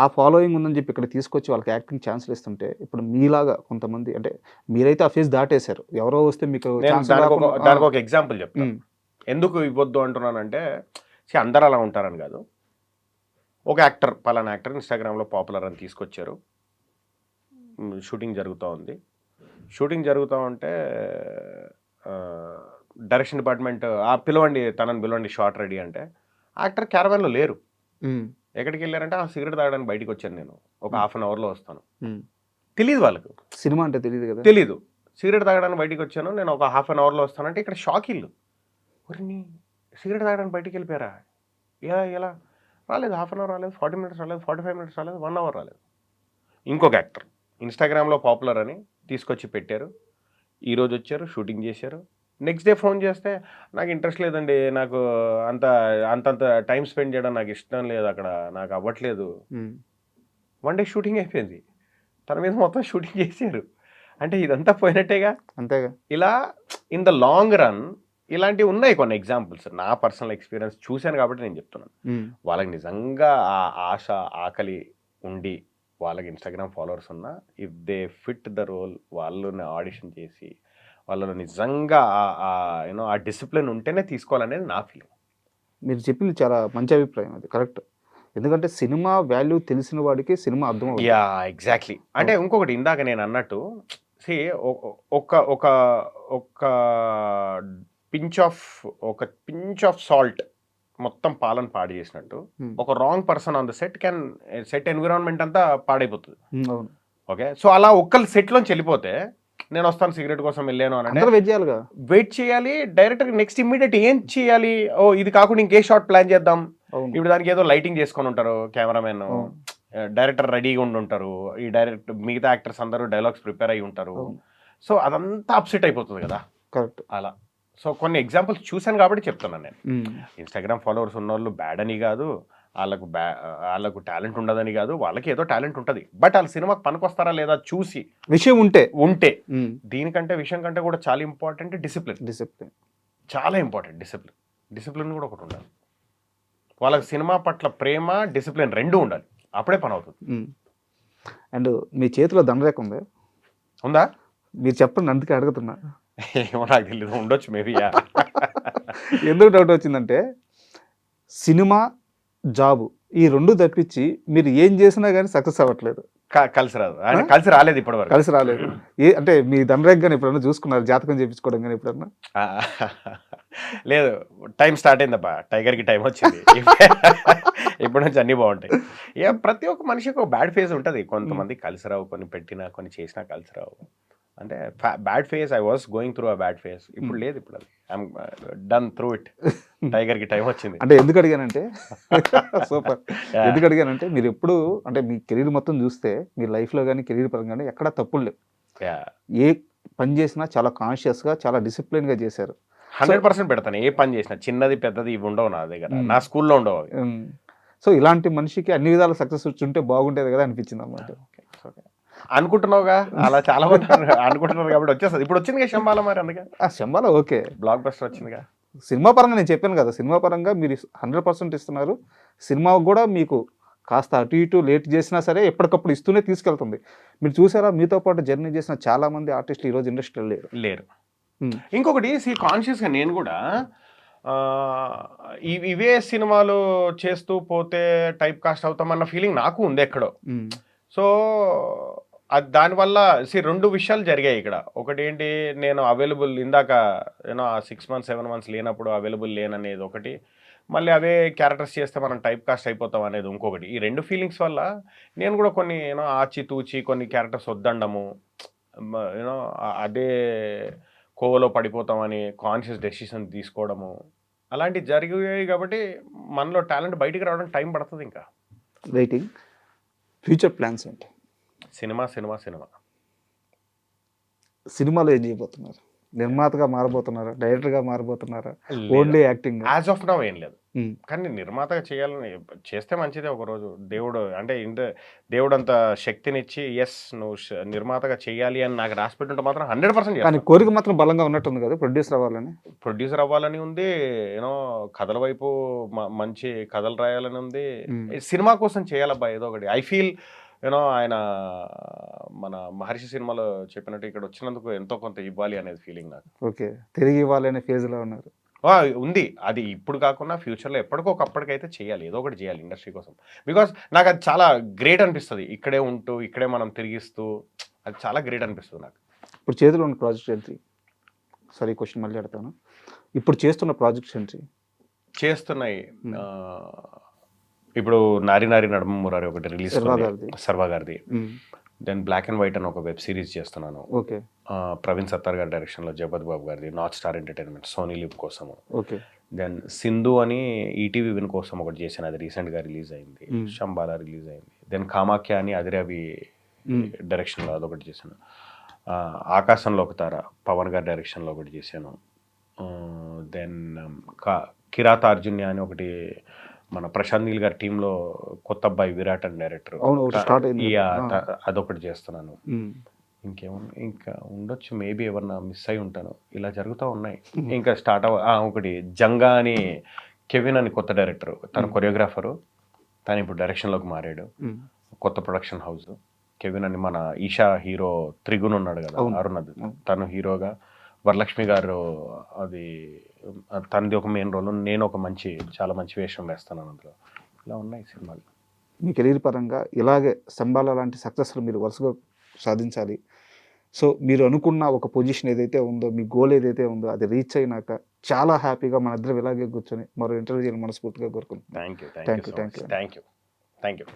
ఆ ఫాలోయింగ్ ఉందని చెప్పి ఇక్కడ తీసుకొచ్చి వాళ్ళకి యాక్టింగ్ ఛాన్స్లు ఇస్తుంటే, ఇప్పుడు మీలాగా కొంతమంది, అంటే మీరైతే ఆ ఫేస్ దాటేశారు, ఎవరో వస్తే మీకు దానికి ఒక ఎగ్జాంపుల్ చెప్తాను. ఎందుకు ఇవ్వద్దు అంటున్నానంటే, అందరూ అలా ఉంటారని కాదు. ఒక యాక్టర్, పలానా యాక్టర్ ఇన్స్టాగ్రామ్లో పాపులర్ అని తీసుకొచ్చారు, షూటింగ్ జరుగుతూ ఉంది. షూటింగ్ జరుగుతూ ఉంటే డైరెక్షన్ డిపార్ట్మెంట్ తనని పిలవండి షార్ట్ రెడీ అంటే, యాక్టర్ క్యారవాన్లో లేరు. ఎక్కడికి వెళ్ళారంటే ఆ సిగరెట్ తాగడానికి బయటికి వచ్చాను నేను, ఒక హాఫ్ అన్ అవర్లో వస్తాను. తెలియదు వాళ్ళకు, సినిమా అంటే తెలియదు కదా, తెలీదు. సిగరెట్ తాగడానికి బయటికి వచ్చాను నేను, ఒక హాఫ్ అన్ అవర్లో వస్తానంటే ఇక్కడ షాక్ ఇల్లు. ఒరిని సిగరెట్ తాగడానికి బయటికి వెళ్ళిపోయారా, ఎలా రాలేదు, హాఫ్ అన్ అవర్ రాలేదు, 40 minutes రాలేదు, 45 minutes రాలేదు, 1 hour రాలేదు. ఇంకొక యాక్టర్ ఇన్స్టాగ్రామ్లో పాపులర్ అని తీసుకొచ్చి పెట్టారు, ఈరోజు వచ్చారు, షూటింగ్ చేశారు. నెక్స్ట్ డే ఫోన్ చేస్తే నాకు ఇంట్రెస్ట్ లేదండి, నాకు అంతంత టైం స్పెండ్ చేయడం నాకు ఇష్టం లేదు, అక్కడ నాకు అవ్వట్లేదు. 1 day షూటింగ్ అయిపోయింది, తన మీద మొత్తం షూటింగ్ చేశారు. అంటే ఇదంతా పోయినట్టేగా. అంతేగా. ఇలా ఇన్ ద లాంగ్ రన్ ఇలాంటివి ఉన్నాయి కొన్ని ఎగ్జాంపుల్స్. నా పర్సనల్ ఎక్స్పీరియన్స్ చూశాను కాబట్టి నేను చెప్తున్నాను. వాళ్ళకి నిజంగా ఆ ఆశ, ఆకలి ఉండి వాళ్ళకి ఇన్స్టాగ్రామ్ ఫాలోవర్స్ ఉన్నా, if they fit the role, వాళ్ళని ఆడిషన్ చేసి వాళ్ళలో నిజంగా ఆ డిసిప్లిన్ ఉంటేనే తీసుకోవాలనేది నా ఫీలింగ్. మీరు చెప్పింది చాలా మంచి అభిప్రాయం, అది కరెక్ట్. ఎందుకంటే సినిమా వాల్యూ తెలిసిన వాడికి సినిమా అర్థం అవుతుంది. Yeah, exactly. అంటే ఇంకొకటి ఇందాక నేను అన్నట్టు, ఒక పించ్ ఆఫ్ సాల్ట్ మొత్తం పాలను పాడు చేసినట్టు, ఒక wrong person on the set environment అంతా పాడైపోతుంది. ఓకే, సో అలా ఒక్కళ్ళు సెట్లోంచి వెళ్ళిపోతే, నేను వస్తాను సిగరెట్ కోసం వెళ్ళాను అని వెయిట్ చేయాలి. డైరెక్టర్ నెక్స్ట్ ఇమ్మీడియట్ ఏం చేయాలి, ఇది కాకుండా ఇంకే షార్ట్ ప్లాన్ చేద్దాం. ఇప్పుడు దానికి ఏదో లైటింగ్ చేసుకొని ఉంటారు కెమెరామెన్, డైరెక్టర్ రెడీగా ఉండి ఉంటారు, ఈ మిగతా యాక్టర్స్ అందరూ డైలాగ్స్ ప్రిపేర్ అయ్యి ఉంటారు. సో అదంతా అప్సెట్ అయిపోతుంది కదా కరెక్ట్. అలా. సో కొన్ని ఎగ్జాంపుల్స్ చూశాను కాబట్టి చెప్తున్నాను నేను. ఇన్స్టాగ్రామ్ ఫాలోవర్స్ ఉన్న వాళ్ళు బ్యాడ్ అని కాదు, వాళ్ళకు టాలెంట్ ఉండదని కాదు, వాళ్ళకి ఏదో టాలెంట్ ఉంటుంది, బట్ వాళ్ళ సినిమాకి పనికొస్తారా లేదా చూసి విషయం ఉంటే దీనికంటే విషయం కంటే కూడా చాలా ఇంపార్టెంట్ డిసిప్లిన్. చాలా ఇంపార్టెంట్ డిసిప్లిన్ కూడా ఒకటి ఉండాలి. వాళ్ళకి సినిమా పట్ల ప్రేమ, డిసిప్లిన్ రెండూ ఉండాలి, అప్పుడే పని అవుతుంది. అండ్ మీ చేతిలో దండరేఖ ఉందా? మీరు చెప్పండి, అందుకే అడుగుతున్నా. ఏమో నాకు తెలియదు, ఉండొచ్చు మేబీ. ఎందుకు డౌట్ వచ్చిందంటే సినిమా, జాబ్ ఈ రెండు తప్పించి మీరు ఏం చేసినా కానీ సక్సెస్ అవ్వట్లేదు. కలిసి రాదు, కలిసి రాలేదు ఇప్పటి వరకు. కలిసి రాలేదు. అంటే మీ దండరేఖ కానీ ఎప్పుడన్నా చూసుకున్నారు, జాతకం చేయించుకోవడం కానీ ఎప్పుడన్నా? లేదు, టైం స్టార్ట్ అయిందబ్బా, టైగర్కి టైం వచ్చింది. ఇప్పటి నుంచి అన్నీ బాగుంటాయి. ప్రతి ఒక్క మనిషికి ఒక బ్యాడ్ ఫేజ్ ఉంటుంది. కొంతమంది కలిసి రావు, కొన్ని పెట్టినా కొన్ని చేసినా కలిసి రావు. అంటే bad phase, I was going through a bad phase. ఇప్పుడు లేదు, ఇప్పుడు అది ఐఎమ్ డన్ త్రూ ఇట్. టైగర్కి టైం వచ్చింది. అంటే ఎందుకు అడిగానంటే సూపర్, ఎందుకు అడిగానంటే మీరు ఎప్పుడు అంటే మీ కెరీర్ మొత్తం చూస్తే మీ లైఫ్లో కానీ కెరీర్ పరంగా కానీ ఎక్కడా తప్పులు లేవు. ఏ పని చేసినా చాలా కాన్షియస్గా, చాలా డిసిప్లిన్గా చేశారు. 100% పెడతాను. ఏ పని చేసినా చిన్నది పెద్దది ఇవి ఉండవు నా దగ్గర, నా స్కూల్లో ఉండవు. సో ఇలాంటి మనిషికి అన్ని విధాల సక్సెస్ వచ్చుంటే బాగుండేది కదా అనిపించింది అన్నమాట. అనుకుంటున్నావుగా, అలా చాలా మంది అనుకుంటున్నారు కాబట్టి వచ్చేస్తుంది. ఇప్పుడు వచ్చింది కదా శంబాల, మరి అందుకే శంబాల ఓకే, బ్లాక్ బస్టర్ వచ్చిందిగా. సినిమా పరంగా నేను చెప్పాను కదా, సినిమా పరంగా మీరు 100% ఇస్తున్నారు. సినిమా కూడా మీకు కాస్త అటు ఇటు లేట్ చేసినా సరే ఎప్పటికప్పుడు ఇస్తూనే తీసుకెళ్తుంది. మీరు చూసారా, మీతో పాటు జర్నీ చేసిన చాలా మంది ఆర్టిస్టులు ఈరోజు ఇండస్ట్రీలో లేరు. ఇంకొకటి కాన్షియస్గా నేను కూడా ఇవే సినిమాలు చేస్తూ పోతే టైప్ కాస్ట్ అవుతామన్న ఫీలింగ్ నాకు ఉంది ఎక్కడో. సో దానివల్ల రెండు విషయాలు జరిగాయి ఇక్కడ. ఒకటి ఏంటి, నేను అవైలబుల్ ఇందాక యూనో 6 months 7 months లేనప్పుడు అవైలబుల్ లేననేది ఒకటి, మళ్ళీ అవే క్యారెక్టర్స్ చేస్తే మనం టైప్ కాస్ట్ అయిపోతాం అనేది ఇంకొకటి. ఈ రెండు ఫీలింగ్స్ వల్ల నేను కూడా కొన్ని ఆచితూచి కొన్ని క్యారెక్టర్స్ వద్దండము, యూనో అదే కోవలో పడిపోతామని కాన్షియస్ డెసిషన్ తీసుకోవడము అలాంటివి జరిగాయి. కాబట్టి మనలో టాలెంట్ బయటికి రావడం టైం పడుతుంది. ఇంకా వెయిటింగ్. ఫ్యూచర్ ప్లాన్స్ ఏంటి? సినిమాలో ఏం చేయబోతున్నారు? నిర్మాతగా మారబోతున్నారా, డైరెక్టర్గా మారబోతున్నారా, only acting? As of now ఏం లేదు, కానీ నిర్మాతగా చేయాలని చేస్తే మంచిదే. ఒకరోజు దేవుడు అంటే దేవుడు అంత శక్తినిచ్చి ఎస్ నువ్వు నిర్మాతగా చేయాలి అని నాకు రాసి పెట్టుంటే మాత్రం 100%. కానీ కోరిక మాత్రం బలంగా ఉన్నట్టుంది కదా, ప్రొడ్యూసర్ అవ్వాలని ఉంది. యూనో కథల వైపు మంచి కథలు రాయాలని ఉంది. సినిమా కోసం చేయాలబ్బా ఏదో ఒకటి. ఐ ఫీల్ యూనో ఆయన మన మహర్షి సినిమాలో చెప్పినట్టు ఇక్కడ వచ్చినందుకు ఎంతో కొంత ఇవ్వాలి అనేది ఫీలింగ్ నాకు. ఓకే, తిరిగి ఇవ్వాలి అనే ఫేజ్లో ఉన్నారు. ఉంది, అది ఇప్పుడు కాకుండా ఫ్యూచర్లో ఎప్పటికైతే చేయాలి, ఏదో ఒకటి చేయాలి ఇండస్ట్రీ కోసం. బికాస్ నాకు అది చాలా గ్రేట్ అనిపిస్తుంది, ఇక్కడే ఉంటూ ఇక్కడే మనం తిరిగిస్తూ, అది చాలా గ్రేట్ అనిపిస్తుంది నాకు. ఇప్పుడు చేతిలో ఉన్న ప్రాజెక్ట్ ఏంటి? సరే, ఈ క్వశ్చన్ మళ్ళీ అడతాను. ఇప్పుడు చేస్తున్న ప్రాజెక్ట్స్ ఏంటి? చేస్తున్నాయి. ఇప్పుడు నారి నడుమ మురారి ఒకటి రిలీజ్, సర్వా గారిది. దెన్ బ్లాక్ అండ్ వైట్ అని ఒక వెబ్ సిరీస్ చేస్తున్నాను. ఓకే. ప్రవీణ్ సత్తార్ గారి డైరెక్షన్లో జగపతి బాబు గారిది, North Star Entertainment, Sony Liv కోసము. ఓకే. దెన్ సింధు అని ఈటీవీ విన్ కోసం ఒకటి చేశాను, అది రీసెంట్గా రిలీజ్ అయింది. శంబాల రిలీజ్ అయింది. దెన్ కామాఖ్య అని అదిరవి డైరెక్షన్లో అదొకటి చేశాను. ఆకాశంలో ఒక తార పవన్ గారి డైరెక్షన్లో ఒకటి చేశాను. దెన్ కిరాత అర్జున్య అని ఒకటి మన ప్రశాంత్ నీల్ గారి టీంలో కొత్త అబ్బాయి విరాట్ అని డైరెక్టర్, అదొకటి చేస్తున్నాను. ఇంకా ఉండొచ్చు, మేబీ ఎవరన్నా మిస్ అయి ఉంటాను. ఇలా జరుగుతూ ఉన్నాయి. ఇంకా స్టార్ట్ ఒకటి జంగా అని కెవిన్ అని కొత్త డైరెక్టర్, తను కొరియోగ్రాఫరు, తను ఇప్పుడు డైరెక్షన్లోకి మారాడు. కొత్త ప్రొడక్షన్ హౌస్. కెవిన్ అని మన ఈషా హీరో త్రిగుణ్ ఉన్నాడు కదా, అరుణ్, తను హీరోగా, వరలక్ష్మి గారు అది తనది ఒక మెయిన్ రోల్, నేను ఒక చాలా మంచి వేషం వేస్తాను అందులో. ఇలా ఉన్నాయి సినిమాలు. మీ కెరీర్ పరంగా ఇలాగే సంబాల లాంటి సక్సెస్లు మీరు వరుసగా సాధించాలి. సో మీరు అనుకున్న ఒక పొజిషన్ ఏదైతే ఉందో, మీ గోల్ ఏదైతే ఉందో అది రీచ్ అయినాక చాలా హ్యాపీగా మన ఇద్దరం ఇలాగే కూర్చొని మరో ఇంటర్వ్యూలు మనస్ఫూర్తిగా కోరుకుంటున్నాను. Thank you.